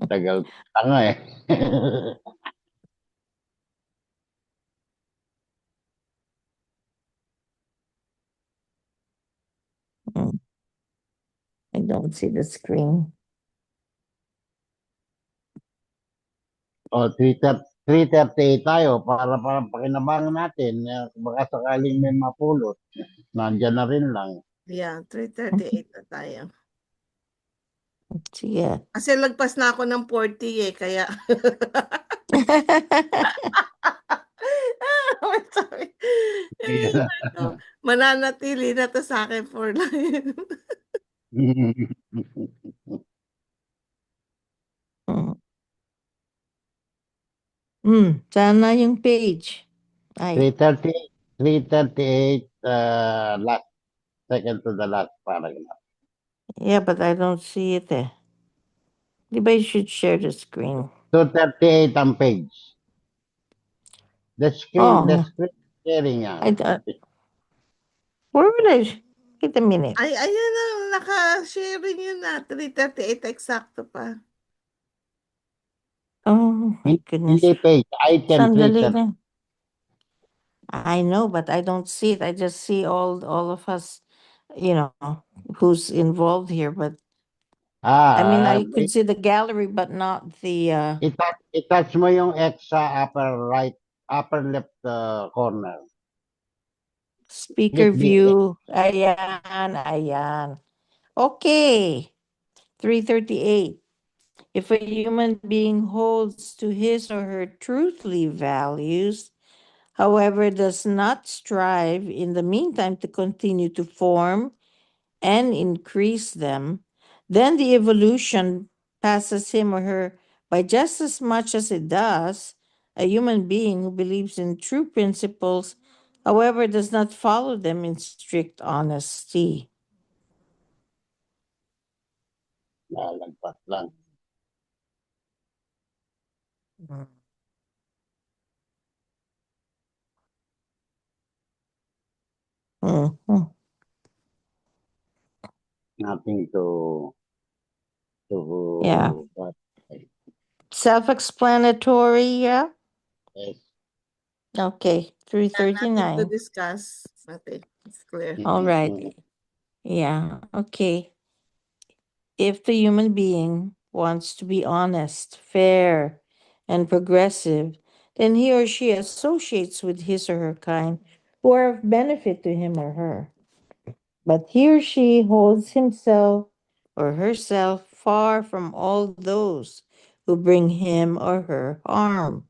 Speaker 1: Tagal tanga eh.
Speaker 2: Mm, I don't see the screen.
Speaker 1: O, 3:38 tayo para pakinabangan natin. Baka sakaling may mapulot. Nandyan na rin lang.
Speaker 3: Yeah, 3:38 na tayo.
Speaker 2: Sige.
Speaker 3: Kasi lagpas na ako ng 40 eh, kaya sorry.
Speaker 1: Ayan.
Speaker 3: Ito, mananatili na 'to sa'kin for life.
Speaker 2: Saan na yung page? Ay,
Speaker 1: 3:38, last, second to the last paragraph.
Speaker 2: yeah, but I don't see it eh. Di ba you should share the screen?
Speaker 1: 238 ang page. The screen
Speaker 2: Oh,
Speaker 1: sharing yan.
Speaker 2: where would wait a minute.
Speaker 3: Ay, ayun na, naka-sharing yun na, 3:38 eksakto pa.
Speaker 2: Oh my goodness.
Speaker 1: Hindi page, item
Speaker 2: Sandali
Speaker 1: 3.
Speaker 2: lang. I know, but I don't see it. I just see all of us, you know, who's involved here. But I mean, I could see the gallery, but not the
Speaker 1: i-touch mo yung X sa upper left corner.
Speaker 2: speaker
Speaker 1: Click the
Speaker 2: view. Ayan. Okay. 338. If a human being holds to his or her truthly values, however, does not strive in the meantime to continue to form and increase them, then the evolution passes him or her by just as much as it does a human being who believes in true principles, however, does not follow them in strict honesty.
Speaker 1: Lalagpas lang.
Speaker 2: Mhm.
Speaker 1: Nothing to
Speaker 2: Yeah.
Speaker 1: what
Speaker 2: Self-explanatory, yeah?
Speaker 1: is.
Speaker 2: Okay,
Speaker 3: Nothing to
Speaker 2: 339.
Speaker 3: discuss. Nothing. It's clear.
Speaker 2: All right. Yeah, okay. If the human being wants to be honest, fair, and progressive, then he or she associates with his or her kind who are of benefit to him or her. But he or she holds himself or herself far from all those who bring him or her harm.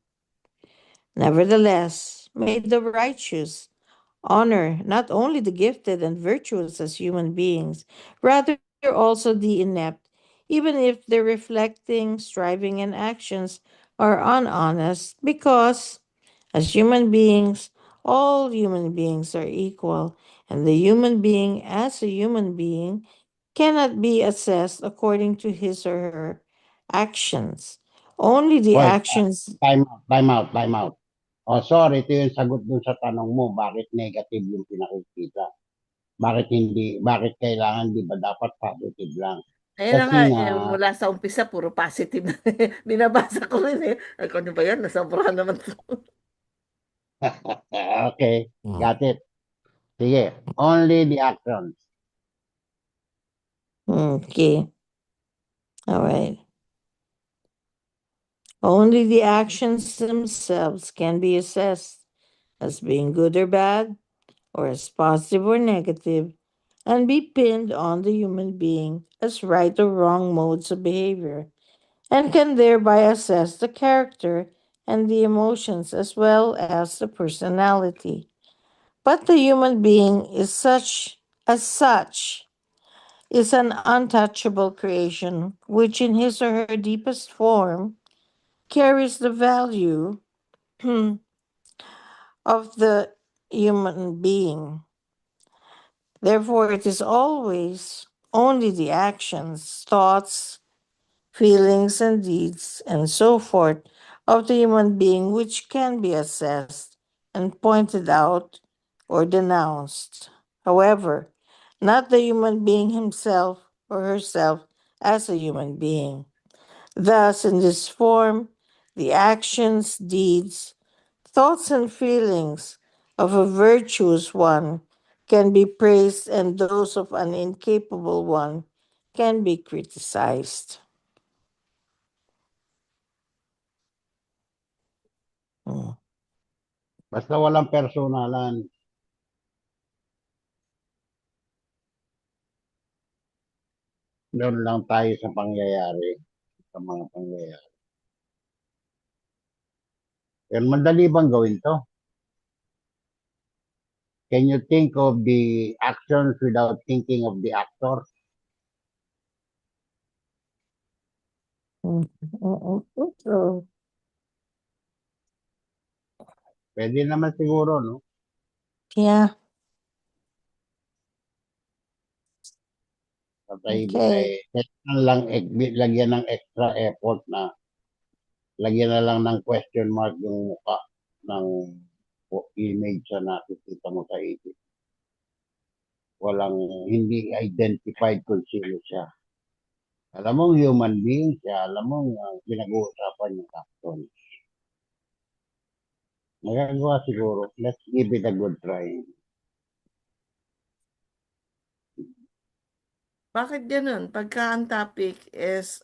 Speaker 2: Nevertheless, may the righteous honor not only the gifted and virtuous as human beings, rather also the inept, even if their reflecting, striving, and actions are unhonest, because as human beings, all human beings are equal, and the human being as a human being cannot be assessed according to his or her actions. Only the
Speaker 1: Hoy,
Speaker 2: actions.
Speaker 1: time out. Oh, sorry, ito yung sagot dun sa tanong mo, bakit negative yung pinakikita? Bakit kailangan, di ba dapat positive lang?
Speaker 3: Ayun na
Speaker 1: Kasi
Speaker 3: nga,
Speaker 1: nga,
Speaker 3: mula sa umpisa, puro positive na. Binabasa ko rin eh. Ay, kung ano ba yan? Nasobrahan naman to.
Speaker 1: okay, got it. Sige, only the actions.
Speaker 2: Okay. All right. Only the actions themselves can be assessed as being good or bad, or as positive or negative, and be pinned on the human being as right or wrong modes of behavior, and can thereby assess the character and the emotions as well as the personality. But the human being is such is an untouchable creation which in his or her deepest form carries the value of the human being. Therefore, it is always only the actions, thoughts, feelings, and deeds, and so forth, of the human being which can be assessed and pointed out or denounced. However, not the human being himself or herself as a human being. Thus, in this form, the actions, deeds, thoughts, and feelings of a virtuous one can be praised, and those of an incapable one can be criticized. Mm.
Speaker 1: Basta walang personalan. Doon lang tayo sa pangyayari, sa mga pangyayari. Pero madali bang gawin to? Can you think of the actions without thinking of the actor?
Speaker 2: So,
Speaker 1: Pwede naman siguro, no?
Speaker 2: yeah,
Speaker 1: Patay,
Speaker 2: okay.
Speaker 1: kailangan lang lagyan ng extra effort na lagyan na lang ng question mark yung mukha ng image na nakikita mo sa isip. Walang, hindi identified kung sino siya. Alam mo, human being siya. Alam mo, pinag-uusapan yung action. Magagawa siguro. Let's give it a good try.
Speaker 3: Bakit ganun? Pagka ang topic is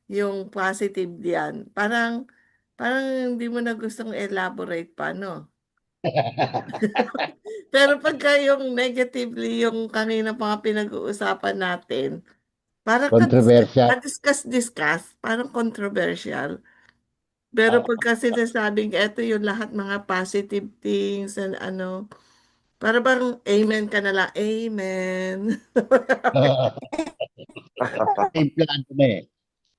Speaker 3: yung positive diyan, parang hindi mo na gustong elaborate pa, no? Pero pagka yung negatively, yung kanina pa nga pinag-uusapan natin, parang
Speaker 1: Controversial.
Speaker 3: discuss, parang controversial. Pero pagka sinasabing eto yung lahat mga positive things and ano, para bang amen ka na lang, amen.
Speaker 1: Timplado na eh.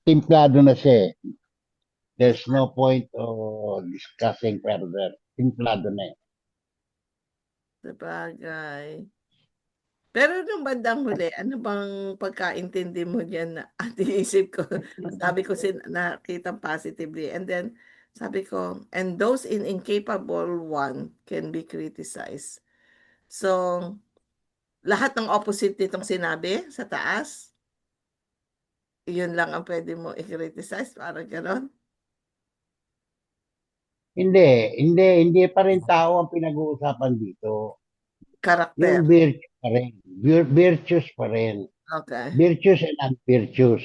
Speaker 1: Timplado na siya eh. There's no point of discussing further. Timplado na eh.
Speaker 3: Sabagay. Pero nung bandang huli, ano bang pagkaintindi mo diyan na at iisip ko, sabi ko nakita positively. And then, sabi ko, and those incapable one can be criticized. So, lahat ng opposite nitong sinabi sa taas, yun lang ang pwede mo i-criticize, parang gano'n.
Speaker 1: Hindi pa rin tao ang pinag-uusapan dito.
Speaker 3: Karakter.
Speaker 1: Yung virtue pa rin. Virtues pa rin.
Speaker 3: Okay.
Speaker 1: Virtues and unvirtues.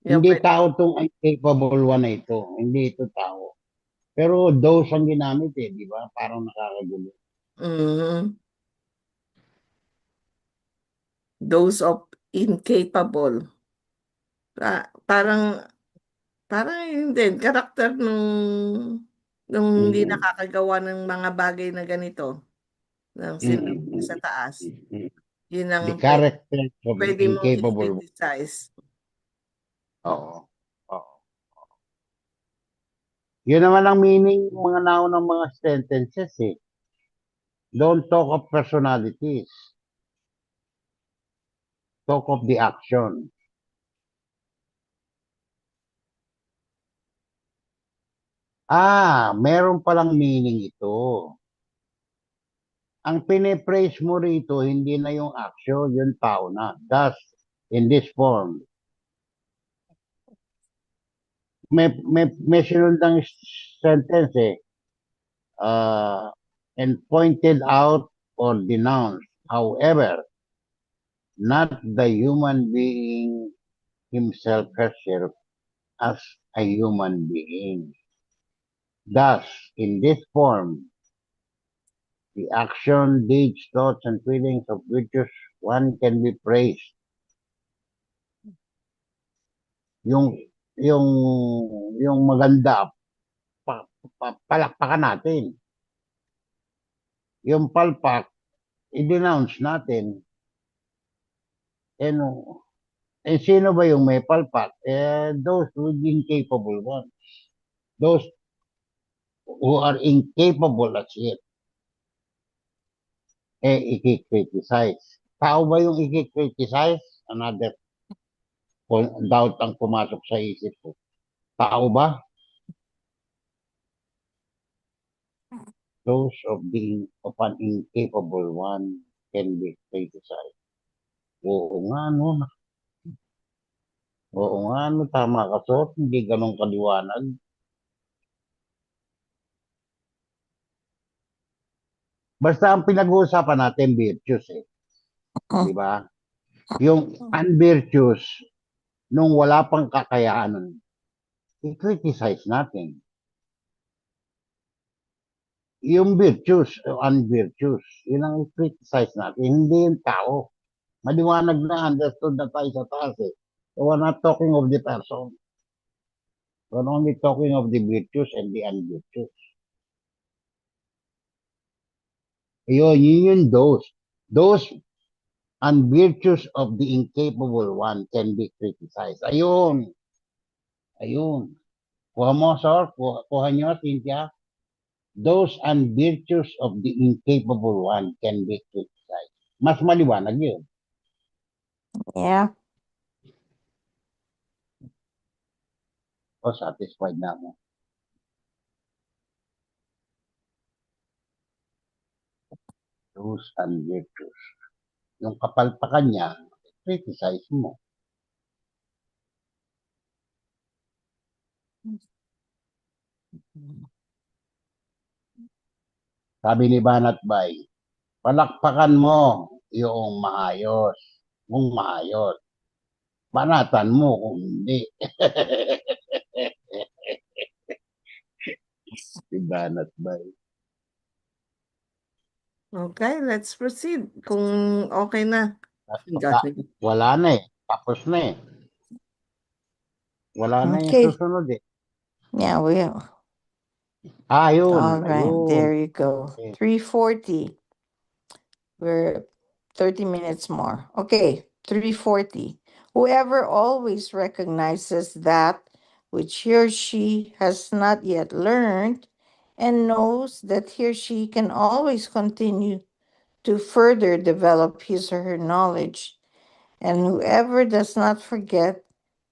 Speaker 3: Yung
Speaker 1: Hindi
Speaker 3: pwede.
Speaker 1: tao tong incapable one na ito. Hindi ito tao. Pero those ang ginamit eh, di ba? Parang nakakagulo.
Speaker 3: Mm, those of incapable. Parang yun din, karakter nung hindi
Speaker 1: Mm.
Speaker 3: nakakagawa ng mga bagay na ganito, ng sinabi
Speaker 1: Mm.
Speaker 3: niya sa taas.
Speaker 1: Mm.
Speaker 3: Yun ang
Speaker 1: The character of the
Speaker 3: pwede mong
Speaker 1: incapable one.
Speaker 3: i-criticize.
Speaker 1: Oo. Oo. Yun naman ang meaning mga naunang mga sentences eh. Don't talk of personalities. Talk of the action. Meron palang meaning ito. Ang pinipraise mo rito, hindi na yung action, yung tao na. Thus, in this form, may sinundang sentence eh, and pointed out or denounced. However, not the human being himself herself as a human being. Thus, in this form, the action, deeds, thoughts, and feelings of which one can be praised. Yung yung yung maganda palakpakan natin. Yung palpak i-denounce natin. No, sino ba yung may palpak? Those who incapable ones. Those who are incapable as yet. I-criticize. Tao ba yung i-criticize? Another doubt ang pumasok sa isip ko. Tao ba? Those of an incapable one can be criticized. Oo nga, no? Oo nga, no? Tama ka, so. Hindi ganun kaliwanag. Basta ang pinag-uusapan natin, virtues, eh. Di ba? Yung unvirtuous, nung wala pang kakayanan, i-criticize natin. Yung virtues, unvirtuous, yun ang i-criticize natin, hindi yung tao. Maliwanag na, understood na tayo sa taas, eh. So we're not talking of the person. We're only talking of the virtues and the unvirtuous. Yun yung those. Those unvirtuous of the incapable one can be criticized. Ayun. Kuha mo, sir. Kuha nyo, Cynthia. Those unvirtuous of the incapable one can be criticized. Mas maliwanag yun.
Speaker 2: Yeah.
Speaker 1: O satisfied na mo. Those unvirtuous. Yung kapalpakan niya, criticize mo. Sabi ni Banat Bay, palakpakan mo yung maayos. Kung maayos. Banatan mo kung hindi. Si Banat Bay.
Speaker 3: Okay, let's proceed. Kung okay na.
Speaker 1: Wala na eh. Tapos na eh. Wala na yung
Speaker 2: Okay.
Speaker 1: susunod eh.
Speaker 2: Yeah, we
Speaker 1: Ayun.
Speaker 2: all right.
Speaker 1: Ayun.
Speaker 2: There you go.
Speaker 1: Okay.
Speaker 2: 3:40. We're 30 minutes more. Okay, 3:40. Whoever always recognizes that which he or she has not yet learned and knows that he or she can always continue to further develop his or her knowledge, and whoever does not forget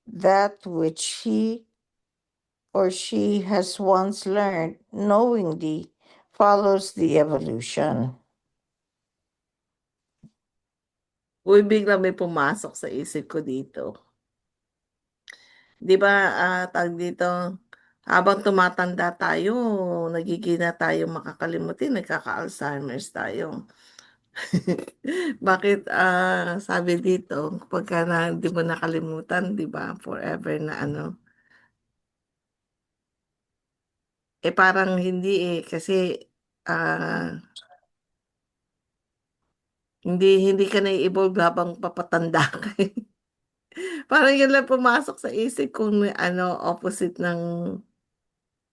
Speaker 2: that which he or she has once learned knowingly follows the evolution.
Speaker 3: Uy, bigla may pumasok sa isip ko dito. Di ba, tawag dito, habang tumatanda tayo, nagiging na tayo makakalimutin, nagkaka-Alzheimer's tayo. Bakit, sabi dito, pagka di mo nakalimutan, di ba, forever na ano. Parang hindi kasi, hindi ka na-evolve habang papatanda ka. Parang yun lang pumasok sa isip kung ano, opposite ng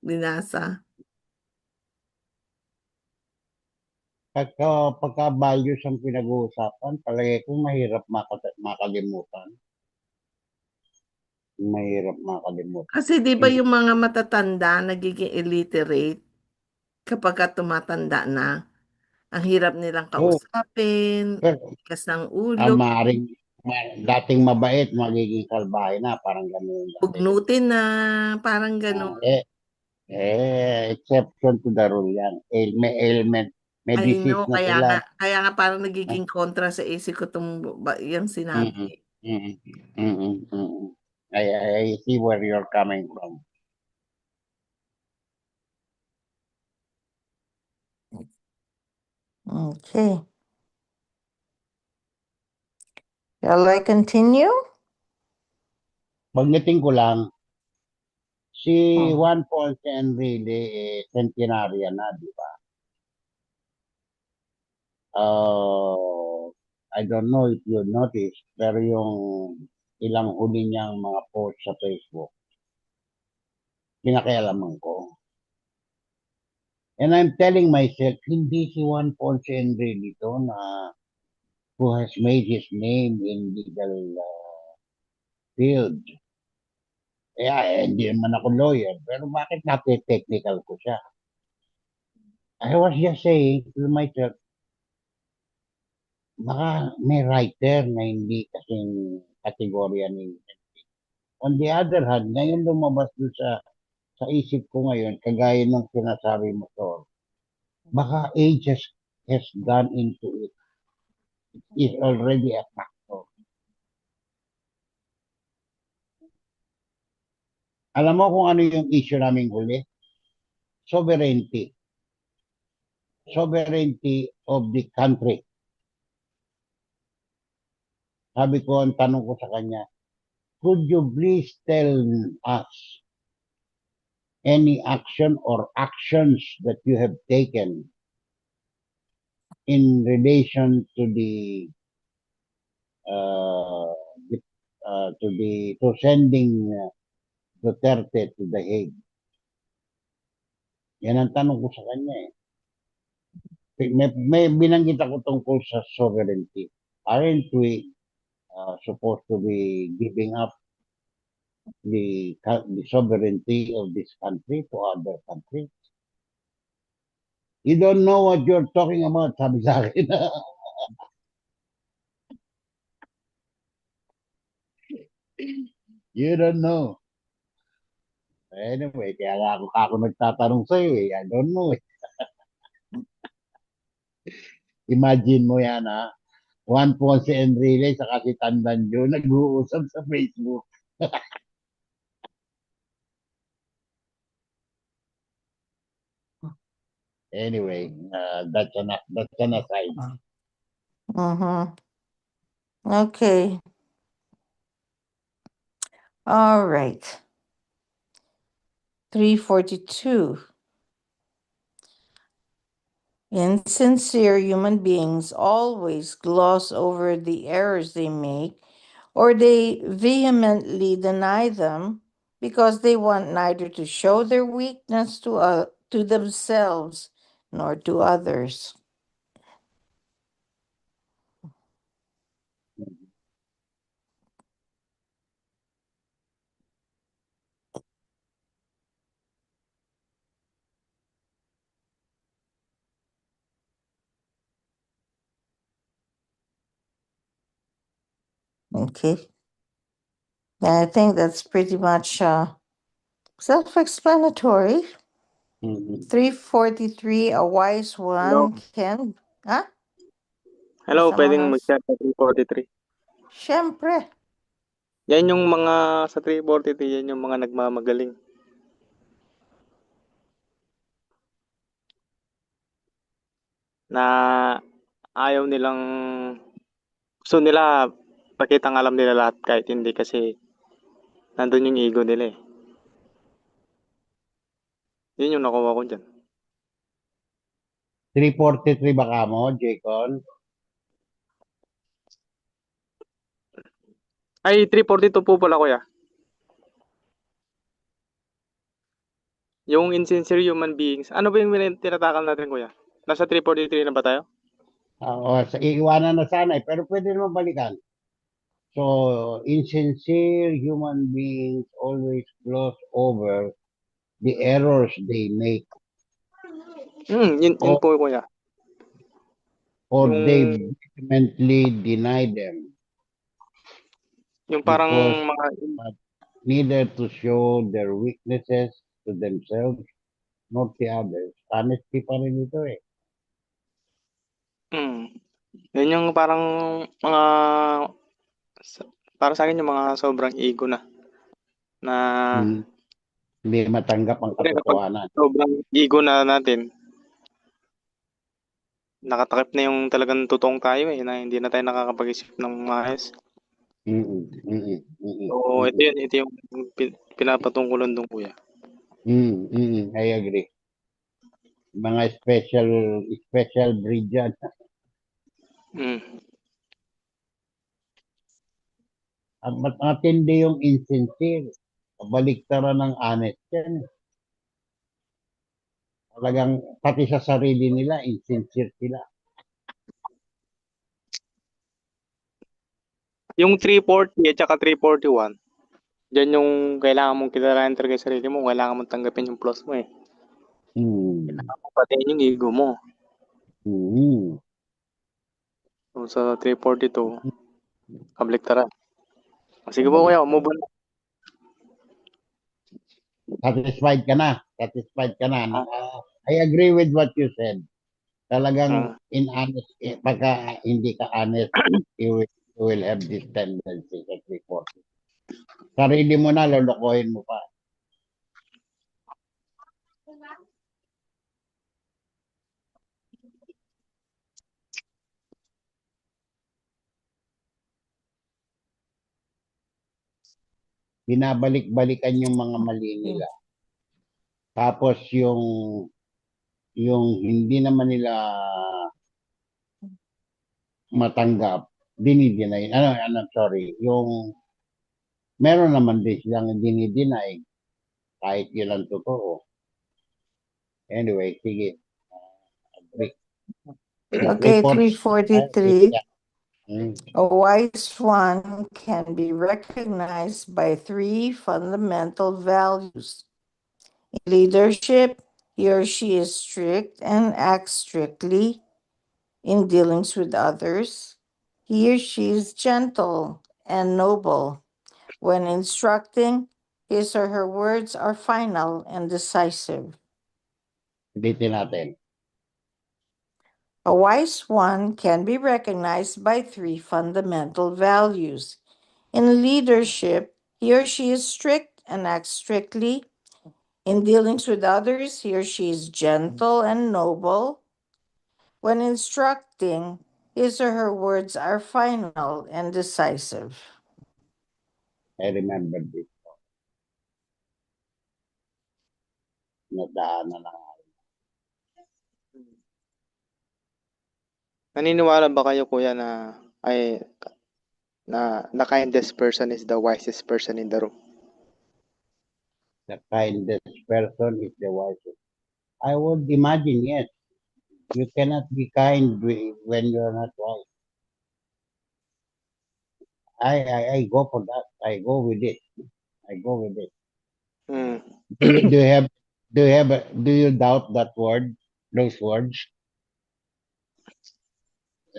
Speaker 3: binasa.
Speaker 1: Pagka values ang pinag-uusapan, palagay ko mahirap makalimutan. Mahirap makalimutan.
Speaker 3: Kasi di ba yung mga matatanda nagiging illiterate kapag tumatanda na? Ang hirap nilang kausapin, tigas ng ulo,
Speaker 1: Maaaring dating mabait, magiging salbahe na, parang gano'n.
Speaker 3: bugnutin na, parang gano'n.
Speaker 1: Exception to the rule yan. May ailment, may
Speaker 3: I
Speaker 1: disease
Speaker 3: know,
Speaker 1: na sila.
Speaker 3: kaya nga parang nagiging kontra sa isip ko yung sinabi.
Speaker 1: I see where you're coming from.
Speaker 2: Okay. Shall I continue?
Speaker 1: Banggitin ko lang, si
Speaker 2: Hmm.
Speaker 1: Juan Ponce Enrile, centenarian na, di ba? I don't know if you noticed, pero yung ilang huli niyang mga post sa Facebook, pinakialaman ko. And I'm telling myself, hindi si Juan Ponce Enrile na who has made his name in legal field. Hindi naman ako lawyer, pero bakit technical ko siya? I was just saying to myself, baka may writer na hindi kasing kategorya ni. On the other hand, ngayon lumabas doon sa isip ko ngayon, kagaya ng sinasabi mo, Tor, baka age has gone into it. It is already a factor. Alam mo kung ano yung issue namin huli? Sovereignty. Sovereignty of the country. Sabi ko, ang tanong ko sa kanya, could you please tell us any action or actions that you have taken in relation to sending Duterte to The Hague? Yan ang tanong ko sa kanya eh. May binanggit ako tungkol sa sovereignty. Aren't we supposed to be giving up the sovereignty of this country to other countries? You don't know what you're talking about, sabi sa akin. You don't know. Anyway, kaya ako nagtatanong sa'yo eh. I don't know eh. Imagine mo yan ha. Juan Ponce Enrile saka si Tandanjo nag-uusap sa Facebook. Anyway, that's an aside.
Speaker 2: Mm-hmm. Okay. All right. 342. Insincere human beings always gloss over the errors they make, or they vehemently deny them because they want neither to show their weakness to themselves nor to others. Okay. I think that's pretty much self-explanatory. 343, a wise one can... Huh?
Speaker 5: Hello,
Speaker 2: Someone
Speaker 5: pwedeng
Speaker 2: else?
Speaker 5: mag-chat sa 343.
Speaker 2: Siyempre.
Speaker 5: Yan yung mga sa 343, yan yung mga nagmamagaling. Na ayaw nilang, gusto nila pakitang alam nila lahat kahit hindi kasi nandun yung ego nila eh. Yun yung nakuha ko dyan.
Speaker 1: 343 baka mo, Jaycon?
Speaker 5: Ay, 342 po pala kuya. Yung insincere human beings. Ano ba yung tinatakal natin kuya? Nasa 343 na ba tayo?
Speaker 1: Iiwanan na sana eh, pero pwede naman balikan. So, insincere human beings always gloss over the errors they make.
Speaker 5: Yun po kuya.
Speaker 1: Or
Speaker 5: Yung-
Speaker 1: they vehemently deny them.
Speaker 5: Yung parang
Speaker 1: Because-
Speaker 5: mga
Speaker 1: neither to show their weaknesses to themselves nor to others. Honesty pa rin ito eh.
Speaker 5: Yun yung parang mga para sa akin yung mga sobrang ego na
Speaker 1: Hindi matanggap ang
Speaker 5: Siyempre,
Speaker 1: katotohanan.
Speaker 5: sobrang ego na natin. Nakatakip na yung talagang totoong tayo eh, na hindi na tayo nakakapag-isip ng maayos. So, ito yung pinapatungkulan doon kuya.
Speaker 1: I agree. Mga special breed yan. Ba't matindi yung insincere? Kabaliktaran ng honest yan. Talagang pati sa sarili nila, insincere sila.
Speaker 5: Yung 340 at saka 341, dyan yung kailangan mong kilalanin talaga yung sarili mo, kailangan mong tanggapin yung flaws mo eh.
Speaker 1: Hmm.
Speaker 5: Patiin yung ego mo.
Speaker 1: Hmm.
Speaker 5: So, sa 342, kabaliktaran. Sige po kuya, move on.
Speaker 1: Satisfied ka na. Satisfied ka na. I agree with what you said. Talagang in honest, pagka hindi ka honest, you will have this tendency at report. Sarili mo na, lolokohin mo pa. Binabalik-balikan yung mga mali nila. Tapos yung hindi naman nila matanggap, dinideny. Sorry. Yung meron naman din silang dinideny kahit yun ang totoo. Anyway, sige. Agree.
Speaker 2: Okay,
Speaker 1: Report.
Speaker 2: 343.
Speaker 1: Hmm.
Speaker 2: A wise one can be recognized by three fundamental values. In leadership, he or she is strict and acts strictly. In dealings with others, he or she is gentle and noble. When instructing, his or her words are final and decisive.
Speaker 1: Ulitin natin.
Speaker 2: A wise one can be recognized by three fundamental values. In leadership, he or she is strict and acts strictly. In dealings with others, he or she is gentle and noble. When instructing, his or her words are final and decisive.
Speaker 1: I remember this. Nadaanan na.
Speaker 5: Naniniwala ba kayo kuya na the kindest person is the wisest person in the room?
Speaker 1: The kindest person is the wisest. I would imagine, yes. You cannot be kind when you're not wise. I go for that. I go with it. I go with it.
Speaker 5: Hmm.
Speaker 1: Do you doubt that word? Those words?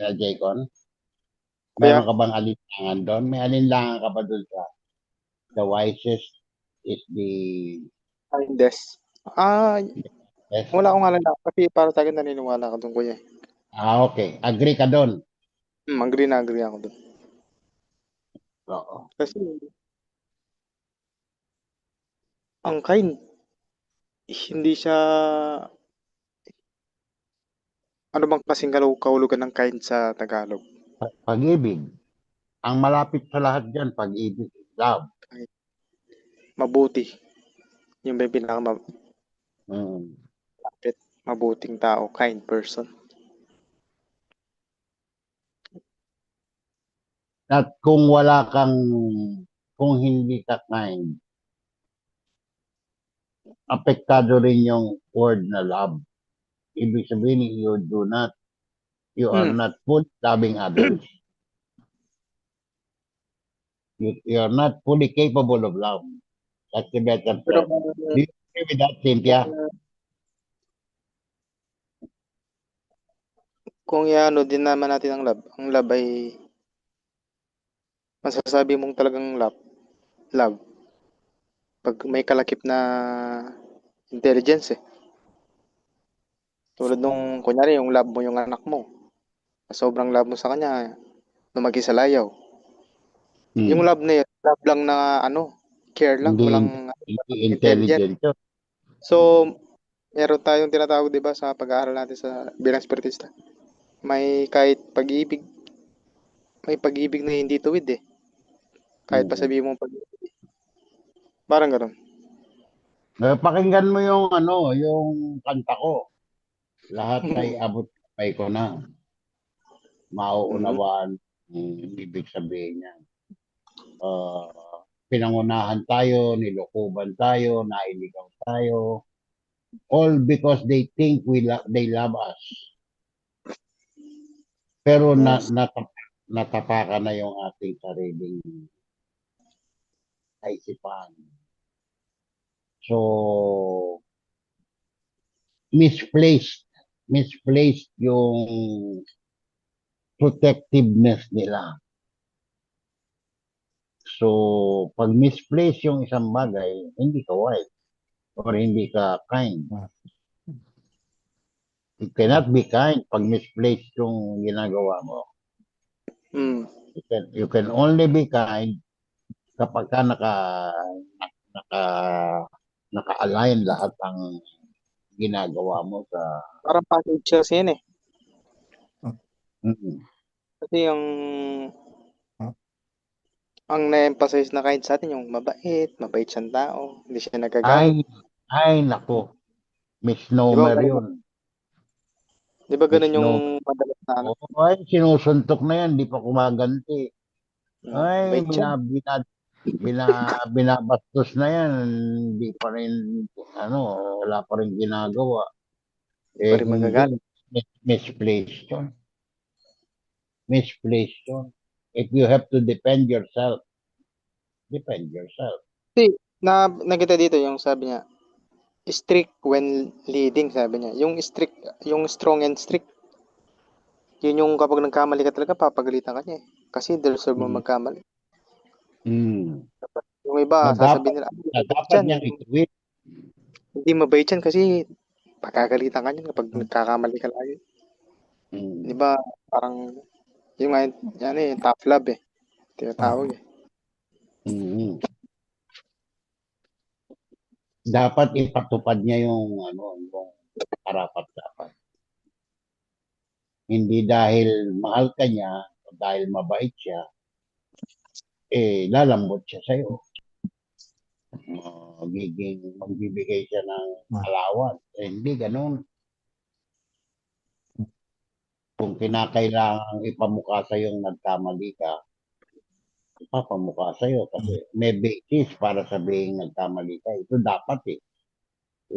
Speaker 1: Jaycon? Meron ka bang alinlangan doon? May alinlangan ka ba doon sa the wisest is the
Speaker 5: Kindest.
Speaker 1: best?
Speaker 5: Wala akong alala. Kasi para sa akin naniniwala ka doon kuya.
Speaker 1: Okay. Agree ka doon?
Speaker 5: Agree na agree ako doon.
Speaker 1: Oo.
Speaker 5: Kasi ang kind, hindi siya, ano bang kasing kahulugan ng kind sa Tagalog?
Speaker 1: Pag-ibig. Ang malapit sa lahat dyan, pag-ibig. Love.
Speaker 5: Mabuti. Yung may pinaka
Speaker 1: Hmm.
Speaker 5: mabuting tao, kind person.
Speaker 1: At kung hindi ka kind, apektado rin yung word na love. Ibig sabihin, you are not fully loving others. You are not fully capable of love. That's the better
Speaker 5: Pero
Speaker 1: term. Do you agree with that, Cynthia?
Speaker 5: kung iano din naman natin ang love ay masasabi mong talagang love. Pag may kalakip na intelligence eh. Tulad nung, kunyari, yung love mo yung anak mo. Sobrang love mo sa kanya, lumaki sa layaw. Yung love na yun, love lang na care lang, walang
Speaker 1: Hindi intelligent yun.
Speaker 5: So, meron tayong tinatawag 'di ba sa pag-aaral natin sa bilang spiritista. May pag-ibig na hindi tuwid eh. Kahit pa sabihin mo pag-ibig. Parang gano'n.
Speaker 1: Pakinggan mo yung kanta ko. Lahat ay abot kamay ko na. Mauunawaan ibig sabihin niya. pinangunahan tayo, nilokoban tayo, nailigaw tayo, all because they think they love us. Pero
Speaker 5: Yes.
Speaker 1: natapakan na yung ating sariling kaisipan. So, misplaced yung protectiveness nila. So, pag misplaced yung isang bagay, hindi ka wise or hindi ka kind. You cannot be kind pag misplaced yung ginagawa mo.
Speaker 5: Mm.
Speaker 1: You can only be kind kapag ka naka-align lahat ang ginagawa mo sa
Speaker 5: Parang package kasi yan eh.
Speaker 1: mm,
Speaker 5: Kasi ang na-emphasize na kind sa atin yung mabait siyang tao, hindi siya nagagalit.
Speaker 1: ay nako, misnomer yun.
Speaker 5: Di ba ganun yung
Speaker 1: Misnomer.
Speaker 5: madalas na ano?
Speaker 1: Ay, sinusuntok na yan, di pa kumaganti. Ay,
Speaker 5: Mabait siya.
Speaker 1: binabastos na yan, hindi pa rin, wala pa rin ginagawa.
Speaker 5: Hindi pa rin
Speaker 1: Kung
Speaker 5: magagalit.
Speaker 1: misplaced yun. Misplaced yun. If you have to defend yourself.
Speaker 5: Kasi nakita dito yung sabi niya, strict when leading, sabi niya. Yung strong and strict, yun yung kapag nagkamali ka talaga, papagalitan ka niya eh. Kasi deserve mo magkamali. Yung iba, sasabihin nila,
Speaker 1: dapat niyang ituwid.
Speaker 5: hindi mabait yan kasi pagkagalitan ka niya kapag nagkakamali ka lagi. Di ba, parang, yung yan eh, tough love eh. Tinatawag eh.
Speaker 1: Dapat ipatupad niya yung karapat-dapat. Hindi dahil mahal ka niya, o dahil mabait siya, lalambot siya sa'yo. Magbibigay siya ng allowance. Hindi ganun. Kung kinakailangan ipamukha sa'yo yung nagkamali ka, ipapamukha sa'yo kasi may basis para sabihin nagkamali ka. Ito dapat eh.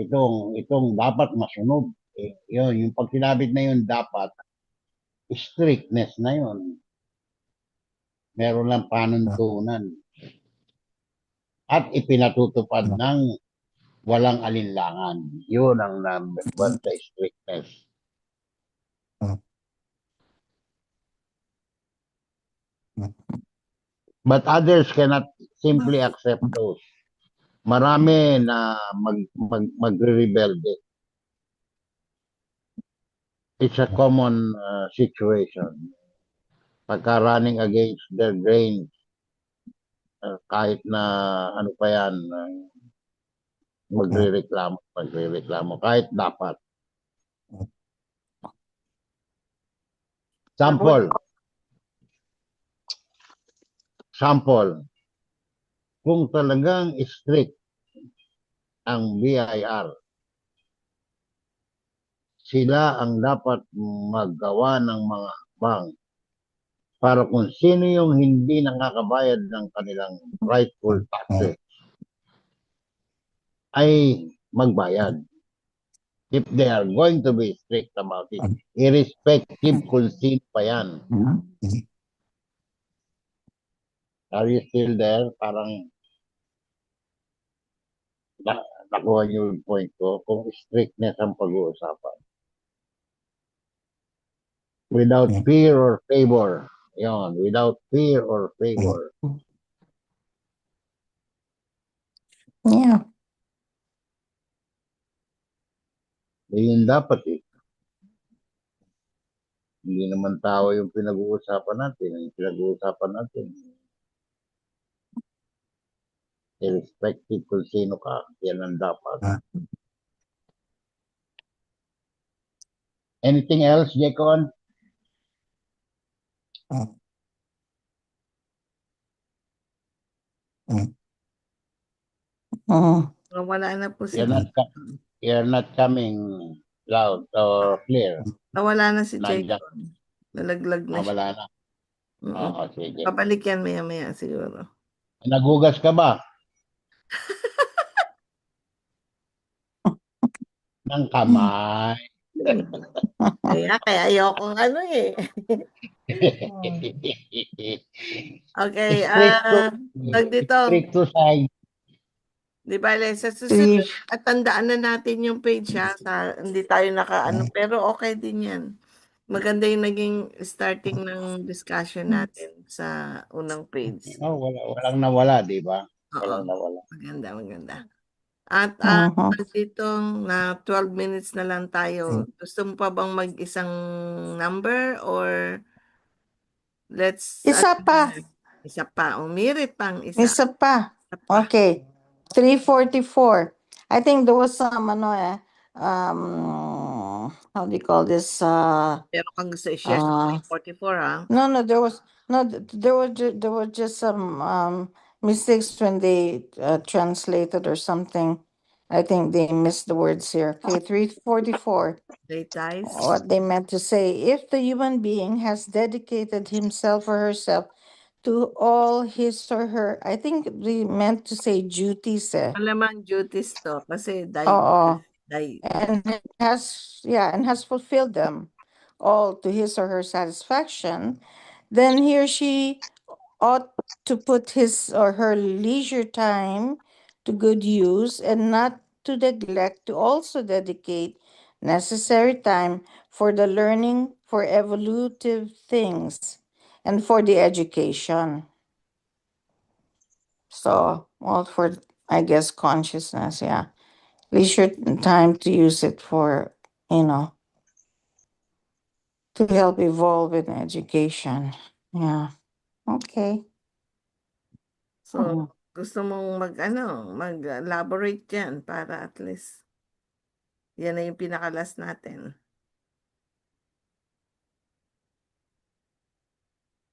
Speaker 1: Itong dapat masunod. Yun, yung pag sinabit na yun dapat, strictness na yun. Meron lang panuntunan. At ipinatutupad ng walang alinlangan. Yun ang number one sa strictness. But others cannot simply accept those. Marami na magre-rebelde. It's a common situation. Pagka running against their grain, kahit na ano pa yan, magre-reklamo kahit dapat. Sample. Kung talagang strict ang BIR, sila ang dapat maggawa ng mga hakbang para kung sino yung hindi nakakabayad ng kanilang rightful taxes ay magbayad. If they are going to be strict about it, irrespective kung sino pa yan. Are you still there? Parang nakuha niyo yung point ko kung strictness ang pag-uusapan. Without fear or favor. Yon, without fear or favor.
Speaker 2: Yeah.
Speaker 1: Yun dapat eh. Hindi naman tao yung pinag-uusapan natin. Yung pinag-uusapan natin, irrespective kung sino ka, yan ang dapat. Anything else, Jekon?
Speaker 3: Wala na po si
Speaker 1: You're not coming loud or clear.
Speaker 3: Nawala na si
Speaker 1: Nandiyan.
Speaker 3: Jacob. Nalaglag na siya.
Speaker 1: Wala na. Oo, sige.
Speaker 3: Papalik yan maya-maya siguro.
Speaker 1: Nagugas ka ba ng kamay?
Speaker 3: Kaya ayokong ano eh. Okay,
Speaker 1: Stricto,
Speaker 3: tag dito,
Speaker 1: stricto side.
Speaker 3: di ba, sa
Speaker 2: Three.
Speaker 3: susunod, at tandaan na natin yung page ha, hindi tayo nakaano, pero okay din yan. Maganda yung naging starting ng discussion natin sa unang page.
Speaker 1: Oh, walang nawala, di ba?
Speaker 3: Oo,
Speaker 1: Walang nawala.
Speaker 3: maganda. At
Speaker 2: Mhm.
Speaker 3: dito na 12 minutes na lang tayo. Gusto mo pa bang mag-isang number or let's
Speaker 2: Isa pa.
Speaker 3: isa pa. Umirit pang isa.
Speaker 2: Isa pa.
Speaker 3: Isa pa.
Speaker 2: Okay. 344. I think there was some, how do you call this?
Speaker 3: Pero kung gusto i-share sa 44 ha.
Speaker 2: No, there were just some mistakes when they translated or something. I think they missed the words here. Okay, 344.
Speaker 3: They dies.
Speaker 2: What they meant to say, if the human being has dedicated himself or herself to all his or her, I think they meant to say duties.
Speaker 3: Malamang duties to kasi
Speaker 2: Oo.
Speaker 3: die.
Speaker 2: And has fulfilled them all to his or her satisfaction, then he or she ought to put his or her leisure time to good use and not to neglect to also dedicate necessary time for the learning for evolutive things and for the education. So, all for, I guess, consciousness, yeah. Leisure time to use it for, to help evolve in education. Yeah. Okay.
Speaker 3: So, gusto mong mag-elaborate yan para at least yan na yung pinakalas natin.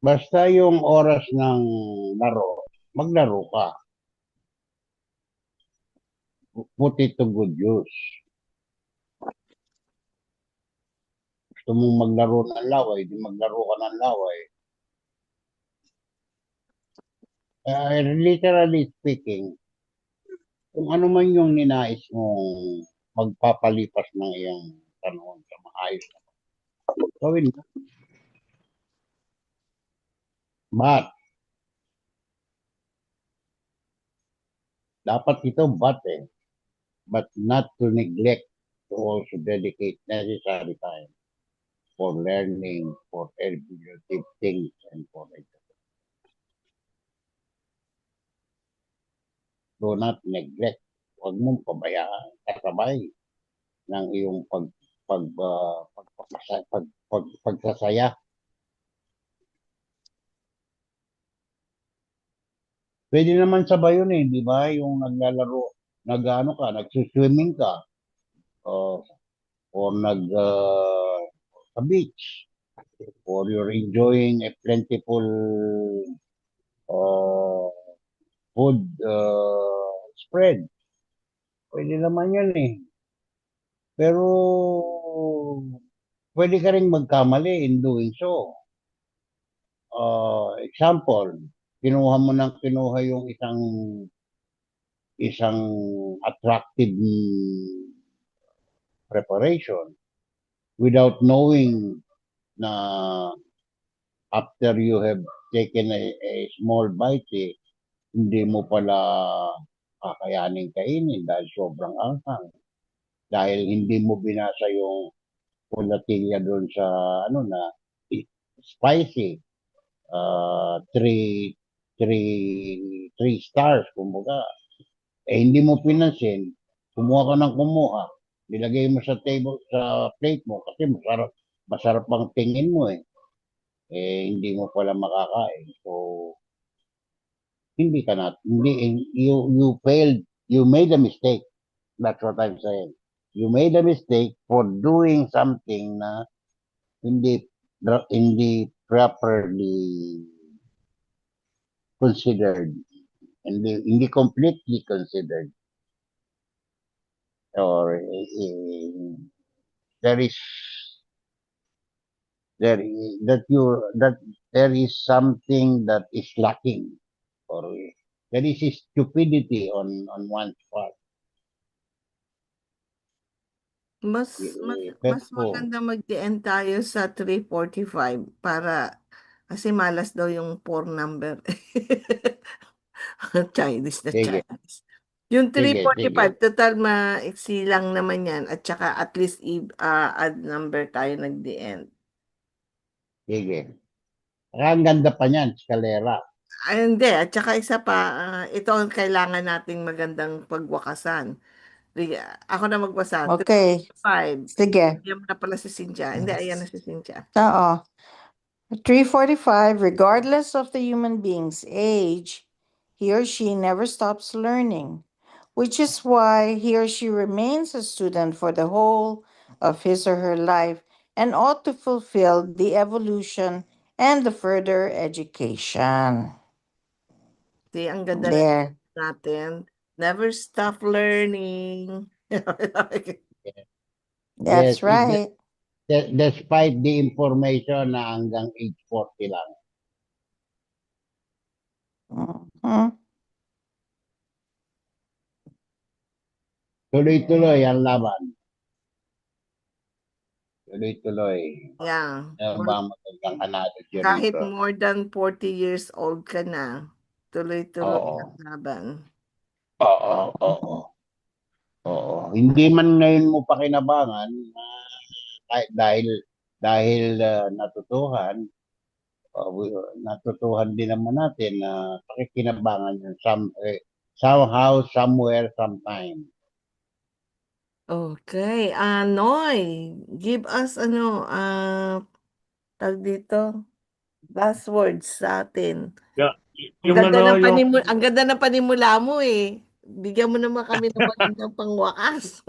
Speaker 1: Basta yung oras ng laro, maglaro ka. Put it to good use. Gusto mong maglaro ng laway, di maglaro ka ng laway. Literally speaking, kung ano man yung ninais mong magpapalipas ng iyong panahon sa maayos na gawin mo. But, dapat ito but not to neglect to also dedicate necessary time for learning, for evolutive things, and for education. Do not neglect. Huwag mong pabayaan, kasabay ng iyong pagsasaya. Pwede naman sabay yun di ba? Yung naglalaro, nagsuswimming ka, or sa beach, or you're enjoying a plentiful food spread. Pwede naman yan Pero, pwede ka rin magkamali in doing so. Example, kinuha yung isang attractive preparation without knowing na after you have taken a small bite, hindi mo pala kakayanin kainin dahil sobrang anghang. Dahil hindi mo binasa yung pulatilya doon sa spicy. Three stars, kumbaga. Hindi mo pinansin, kumuha ka ng kumuha, nilagay mo sa plate mo, kasi masarap ang tingin mo hindi mo pala makakain. So, you failed, you made a mistake. That's what I'm saying. You made a mistake for doing something na hindi properly considered, hindi completely considered, or there is something that is lacking, or There is stupidity on one's part.
Speaker 3: Mas
Speaker 1: That's
Speaker 3: maganda mag-DN tayo sa 345 para kasi malas daw yung 4 number. Chinese na
Speaker 1: Sige,
Speaker 3: Chinese. Yung
Speaker 1: sige.
Speaker 3: 345, total maiksi lang naman yan. At saka at least add number tayo nag-DN.
Speaker 1: Sige. Ang ganda pa niyan, eskalera.
Speaker 3: Ay, hindi. At saka isa pa, ito ang kailangan nating magandang pagwakasan. Ako na magbasa.
Speaker 2: Okay.
Speaker 3: 345.
Speaker 2: Sige.
Speaker 3: Yan na pala si Cynthia. Hindi, ayan na si Cynthia.
Speaker 2: Oo. 345, regardless of the human being's age, he or she never stops learning, which is why he or she remains a student for the whole of his or her life and ought to fulfill the evolution and the further education.
Speaker 3: See, ang ganda
Speaker 2: There.
Speaker 3: natin. Never stop learning.
Speaker 2: That's
Speaker 1: Yes,
Speaker 2: right.
Speaker 1: despite the information na hanggang age 40 lang.
Speaker 2: Mhm.
Speaker 1: Tuloy-tuloy ang laban. Tuloy-tuloy.
Speaker 3: Yeah.
Speaker 1: Ano ba ang magandang analogy
Speaker 3: Kahit
Speaker 1: rito?
Speaker 3: more than 40 years old ka na, tuloy-tuloy
Speaker 1: Oo.
Speaker 3: ang laban.
Speaker 1: Oo. Hindi man ngayon mo pakinabangan dahil natutuhan din naman natin na pakikinabangan yun somehow, somewhere, sometime.
Speaker 3: Okay. Noy, give us tag dito, last words sa atin.
Speaker 4: Yeah,
Speaker 3: Ang
Speaker 4: yung
Speaker 3: ganda
Speaker 4: ano,
Speaker 3: ng
Speaker 4: yung
Speaker 3: ang ganda ng panimula mo eh. Bigyan mo naman kami ng magandang pangwakas.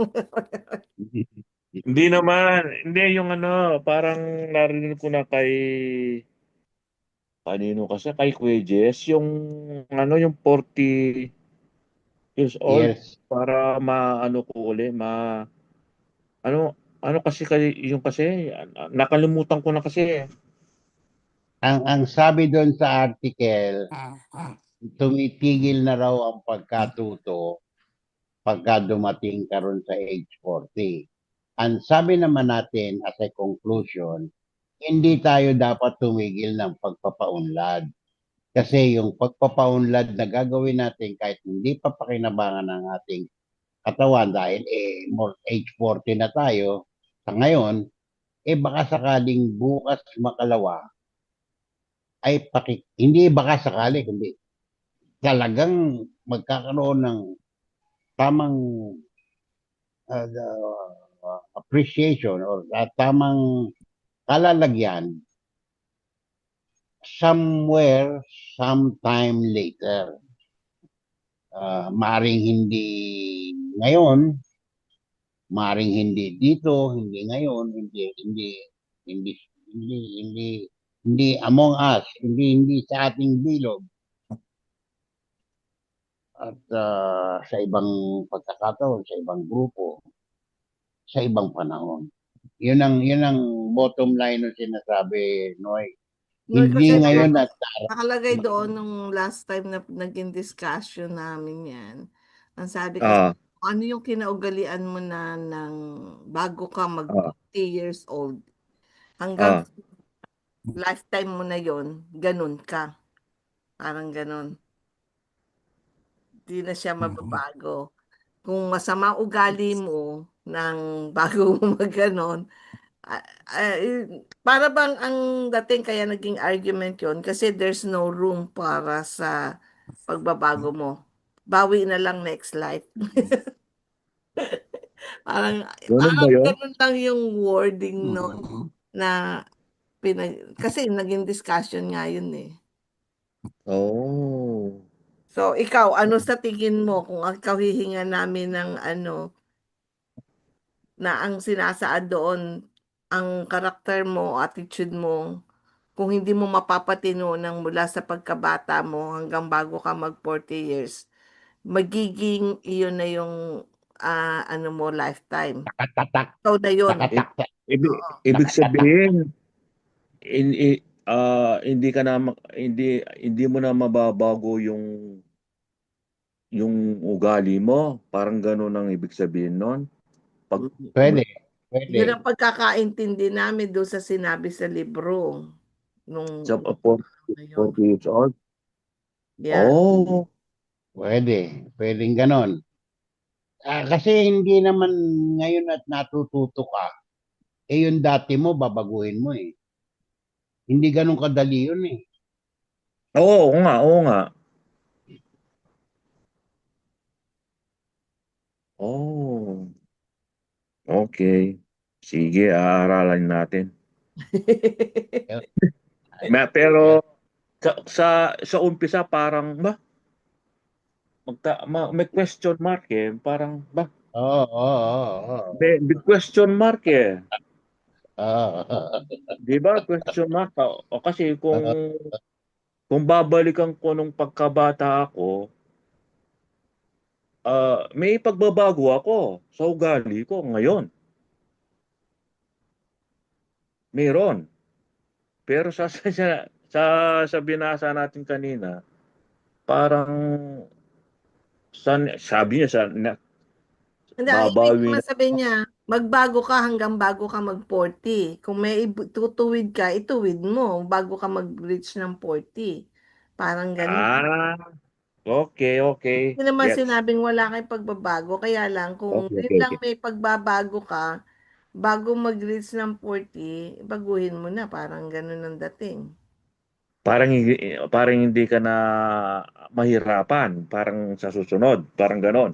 Speaker 4: hindi naman, hindi yung ano, parang narinig ko na kanino kasi kay Kuya Jess, yung ano, yung 40 years old
Speaker 1: Yes.
Speaker 4: para maano ko uli, ano kasi yung kasi nakalimutan ko na kasi.
Speaker 1: Ang sabi doon sa article, tumitigil na raw ang pagkatuto pagka dumating ka ron sa age 40. Ang sabi naman natin as a conclusion, hindi tayo dapat tumigil ng pagpapaunlad. Kasi yung pagpapaunlad na gagawin natin kahit hindi pa pakinabangan ng ating katawan dahil more age 40 na tayo sa ngayon, baka sakaling bukas makalawa ay hindi baka sakali, kundi talagang magkakaroon ng tamang appreciation or tamang kalalagyan somewhere, sometime later. Maring hindi ngayon, maring hindi dito, hindi ngayon, hindi, hindi among us, hindi sa ating bilog. At sa ibang pagkakataon, sa ibang grupo, sa ibang panahon. Yun ang bottom line ng sinasabi, Noy.
Speaker 3: Noy,
Speaker 1: Hindi
Speaker 3: kasi
Speaker 1: ngayon at
Speaker 3: nakalagay doon nung last time na naging discussion namin yan. Ang sabi kasi,
Speaker 4: Ah,
Speaker 3: ano yung kinaugalian mo na ng bago ka mag
Speaker 4: ah,
Speaker 3: 40 years old hanggang
Speaker 4: ah.
Speaker 3: lifetime mo na yon, ganun ka. Parang ganun. Di na siya mababago. Kung masama ugali mo ng bago mo magganon, ah, ah, para bang ang dating kaya naging argument yon kasi there's no room para sa pagbabago mo. Bawi na lang next life. Parang,
Speaker 4: Ganun ba
Speaker 3: parang
Speaker 4: yun?
Speaker 3: ganun lang yung wording noon na kasi naging discussion nga yun eh.
Speaker 4: Oh.
Speaker 3: So, ikaw, ano sa tingin mo kung ikaw hihinga namin ng na ang sinasaad doon, ang karakter mo, attitude mo, kung hindi mo mapapatino ng mula sa pagkabata mo hanggang bago ka mag 40 years, magiging iyon na yung mo lifetime.
Speaker 1: takatak,
Speaker 3: So na yun.
Speaker 1: takatak,
Speaker 4: Ibig sabihin, hindi ka na hindi mo na mababago yung yung ugali mo. Parang ganun ang ibig sabihin nun. Pag
Speaker 1: Pwede,
Speaker 3: Yun
Speaker 1: pwede.
Speaker 3: ang pagkakaintindi namin doon sa sinabi sa libro. Nung
Speaker 4: sa 40
Speaker 3: ngayon.
Speaker 4: years old.
Speaker 3: Yeah.
Speaker 4: Oh,
Speaker 1: Pwede. Pwedeng ganon. Kasi hindi naman ngayon at natututo ka. Yung dati mo, babaguhin mo eh. Hindi ganon kadali yun eh.
Speaker 4: oo nga, oo nga. Oh, okay. Sige, aaralan natin. Pero sa umpisa parang may question mark eh. Parang
Speaker 1: Oo, oo, oo.
Speaker 4: may question mark eh.
Speaker 1: Oo.
Speaker 4: 'Di ba? Question mark. O kasi
Speaker 1: Oo.
Speaker 4: kung babalikan ko nung pagkabata ako, may pagbabago ako sa ugali ko ngayon. Meron. Pero sa binasa natin kanina, parang sabi niya
Speaker 3: Hindi, ang ibig
Speaker 4: babawi
Speaker 3: naman
Speaker 4: na.
Speaker 3: sabihin niya, magbago ka hanggang bago ka mag-40. Kung may tutuwid ka, ituwid mo bago ka mag-reach ng 40. Parang ganun.
Speaker 4: Ah, okay, okay.
Speaker 3: Hindi naman
Speaker 4: Gets.
Speaker 3: sinabing wala kang pagbabago. Kaya lang, kung
Speaker 4: Okay,
Speaker 3: yun
Speaker 4: okay,
Speaker 3: lang
Speaker 4: okay.
Speaker 3: may pagbabago ka, bago mag-reach ng 40, baguhin mo na. Parang ganun ang dating.
Speaker 4: Parang hindi ka na mahirapan, parang sa susunod, parang ganon.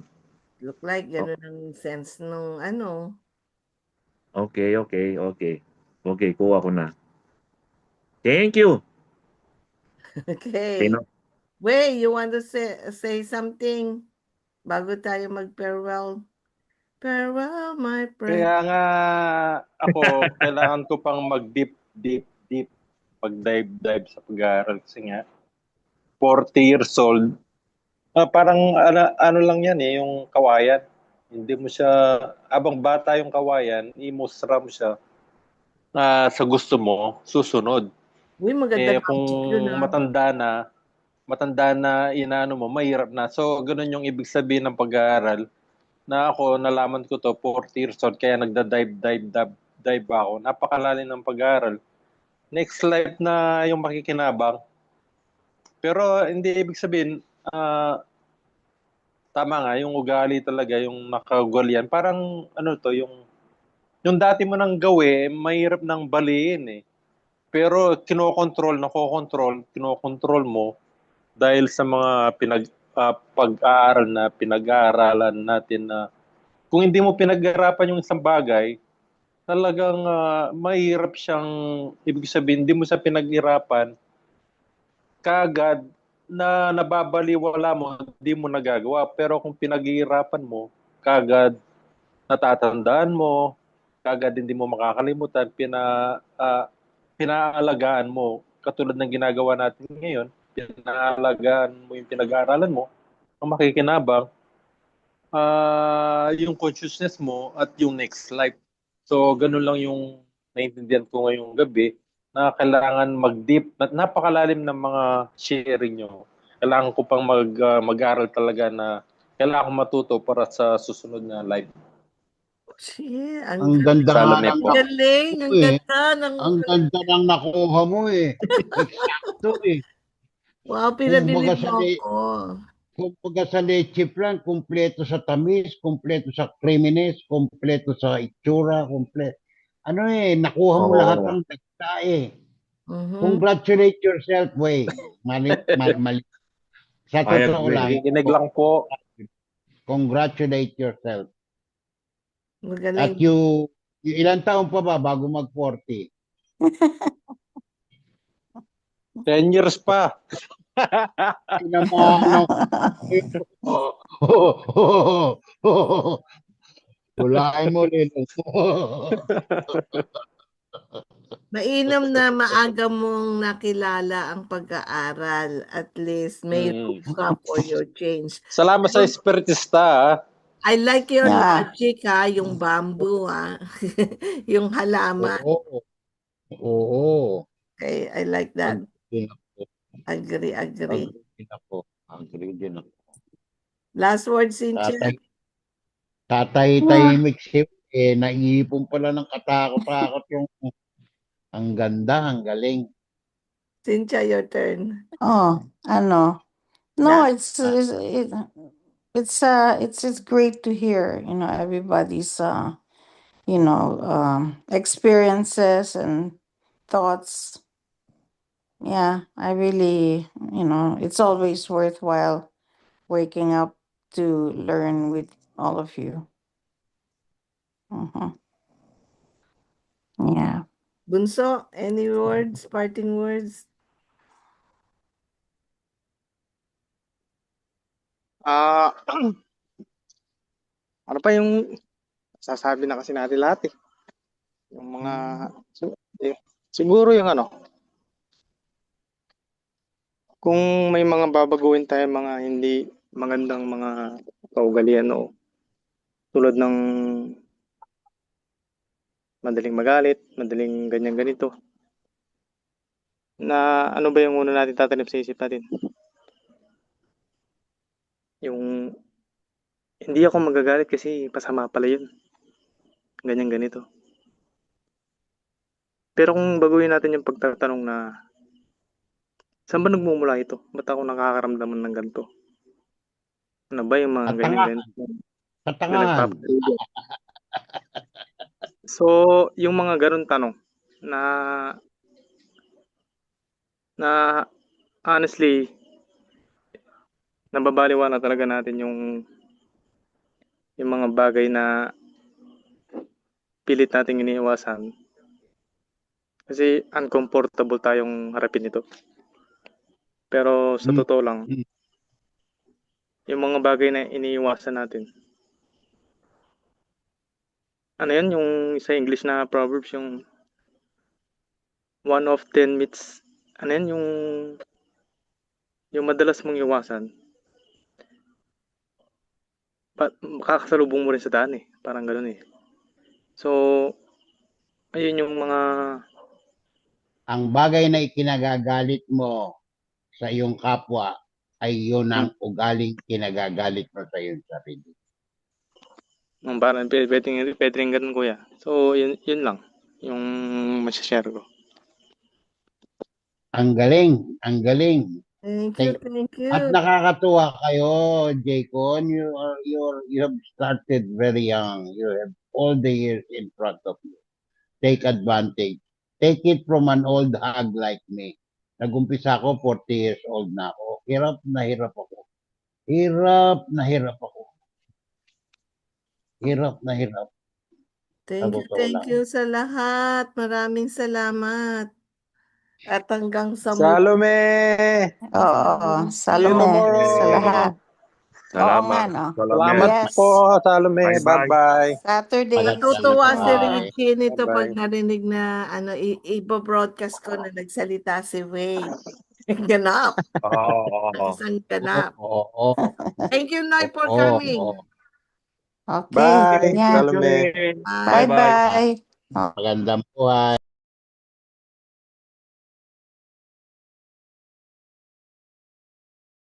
Speaker 3: Look like
Speaker 4: O-
Speaker 3: ganun ang sense nung ano.
Speaker 4: Okay, okay, okay. Okay, kuha ko na. Thank you.
Speaker 3: Okay.
Speaker 4: Pino.
Speaker 3: Wait, you want to say something bago tayo mag-farewell? Farewell, my friend.
Speaker 6: Kaya nga ako, kailangan ko pang mag-deep pag-dive sa pag-aaral kasi nga 40 years old. Parang ano lang yan eh, yung kawayan. Hindi mo siya, abang bata yung kawayan, imustra mo siya na sa gusto mo, susunod.
Speaker 3: Uy, maganda
Speaker 6: Eh kung
Speaker 3: logic yun ah.
Speaker 6: matanda na inaano mo, mahirap na. So, ganun yung ibig sabihin ng pag-aaral na ako, nalaman ko to, 40 years old, kaya dive ako. Napakalalim ng pag-aaral. Next life na yung makikinabang. Pero hindi ibig sabihin, tama nga, yung ugali talaga, yung nakagalian. Parang, ano to, yung dati mo nang mahirap nang baliin eh. Pero kinokontrol mo dahil sa mga pag-aaral na pinag-aaralan natin na kung hindi mo pinag-aarapan yung isang bagay, talagang mahirap siyang, ibig sabihin, hindi mo siya pinag-irapan, kagad na nababaliwala mo, hindi mo nagagawa. Pero kung pinag-iirapan mo, kagad natatandaan mo, kagad hindi mo makakalimutan, pinaalagaan mo. Katulad ng ginagawa natin ngayon, pinaalagaan mo yung pinag-aaralan mo, ang makikinabang, yung consciousness mo at yung next life. So, ganun lang yung naintindihan ko ngayong gabi na kailangan mag-deep, napakalalim ng mga sharing nyo. Kailangan ko pang mag-aral talaga na kailangan ko matuto para sa susunod na life.
Speaker 3: Shit,
Speaker 1: Ang ganda nga
Speaker 6: Salome
Speaker 1: ng
Speaker 6: po.
Speaker 3: galing, ang
Speaker 1: eh.
Speaker 3: ganda ng
Speaker 1: Ang ganda ng nakuha mo eh. Eksakto eh.
Speaker 3: wow,
Speaker 1: Kumbaga
Speaker 3: pinabilib
Speaker 1: sa,
Speaker 3: mo
Speaker 1: le-
Speaker 3: ko.
Speaker 1: kumbaga sa leche plan, kumpleto sa tamis, kumpleto sa creaminess, kumpleto sa itsura, kumpleto. Ano eh, nakuha mo lahat
Speaker 4: Oo.
Speaker 1: ng dagta eh.
Speaker 3: Mhm.
Speaker 1: Congratulate yourself, way. Mali. Sa
Speaker 4: I
Speaker 1: totoo
Speaker 4: agree.
Speaker 1: lang,
Speaker 6: Nakikinig lang po.
Speaker 1: congratulate yourself.
Speaker 3: Magaling.
Speaker 1: At yung ilang taon pa ba bago mag-40?
Speaker 6: 10 years pa.
Speaker 1: Pinamano. Hulain mo rin.
Speaker 3: Mainam na maaga mong nakilala ang pag-aaral. At least may room ka for your change.
Speaker 6: Salamat sa espiritista.
Speaker 3: I like your
Speaker 2: Yeah.
Speaker 3: logic ha, yung bamboo ha. Yung halaman.
Speaker 1: Oo. Oo.
Speaker 3: I like that.
Speaker 1: Agree din ako.
Speaker 3: Agree.
Speaker 1: Agree din ako.
Speaker 3: Last word, Cynthia.
Speaker 1: Tatay-tahimik si naiipon pala ng katakot-takot yung ang ganda, ang galing.
Speaker 3: Cynthia, your turn.
Speaker 2: Oh, ano. No,
Speaker 3: Yeah.
Speaker 2: it's great to hear, everybody's experiences and thoughts. Yeah, I really, it's always worthwhile waking up to learn with all of you. Yeah.
Speaker 3: Bunso, any words, parting words?
Speaker 5: Ah, ano pa yung sasabi na kasi natin lahat eh. Yung mga siguro yung ano, kung may mga babaguhin tayo mga hindi magandang mga kaugalian o tulad ng madaling magalit, madaling ganyan ganito. Na ano ba yung una natin tatanim sa isip natin? Yung hindi ako magagalit kasi pasama pala yun. Ganyan ganito. Pero kung baguhin natin yung pagtatanong na saan ba nagmumula ito? Ba't ako nakakaramdaman ng ganito? Ano ba yung mga ganyan ganito? Na
Speaker 1: Katangahan.
Speaker 5: nagpapatuloy. So, yung mga ganun tanong na honestly nababaliwan na talaga natin yung mga bagay na pilit nating iniiwasan kasi uncomfortable tayong harapin ito. Pero sa totoo lang, yung mga bagay na iniiwasan natin, ano yan, yung sa English na proverbs, yung 1 of 10 myths, ano yan, yung madalas mong iwasan, makakasalubong mo rin sa daan eh. Parang gano'n eh. So, ayun yung mga
Speaker 1: Ang bagay na ikinagagalit mo sa iyong kapwa ay yun ang ugaling kinagagalit mo sa iyong sarili.
Speaker 5: parang pwede rin ganun, kuya. So, yun lang yung masashare ko.
Speaker 1: Ang galing, ang galing.
Speaker 3: Thank you, thank you.
Speaker 1: At nakakatuwa kayo, Jaycon. You have started very young. You have all the years in front of you. Take advantage. Take it from an old hag like me. Nag-umpisa ako, 40 years old na ako. Hirap na hirap ako. Hirap na hirap ako. Hirap na hirap.
Speaker 3: Thank you sa lahat. Maraming salamat. At hanggang sa
Speaker 6: Salome!
Speaker 2: Oo,
Speaker 3: See you
Speaker 2: Salome,
Speaker 6: tomorrow.
Speaker 2: sa lahat. Oo
Speaker 4: Salamat.
Speaker 2: nga, no?
Speaker 6: Salamat
Speaker 2: Yes.
Speaker 6: po, Salome.
Speaker 4: Bye-bye.
Speaker 6: Bye-bye.
Speaker 2: Saturday.
Speaker 3: Natutuwa si
Speaker 1: Bye.
Speaker 3: Richie nito pag
Speaker 6: Bye-bye.
Speaker 3: narinig na ipo-broadcast ko na nagsalita si Wade. Ganap.
Speaker 4: Oo.
Speaker 3: Isang ganap.
Speaker 1: Oo.
Speaker 3: Thank you, Noy, for
Speaker 1: Oo.
Speaker 3: coming.
Speaker 2: Okay.
Speaker 6: Bye,
Speaker 2: Yeah.
Speaker 6: Salome.
Speaker 3: Bye.
Speaker 2: Bye-bye.
Speaker 1: Magandang buhay.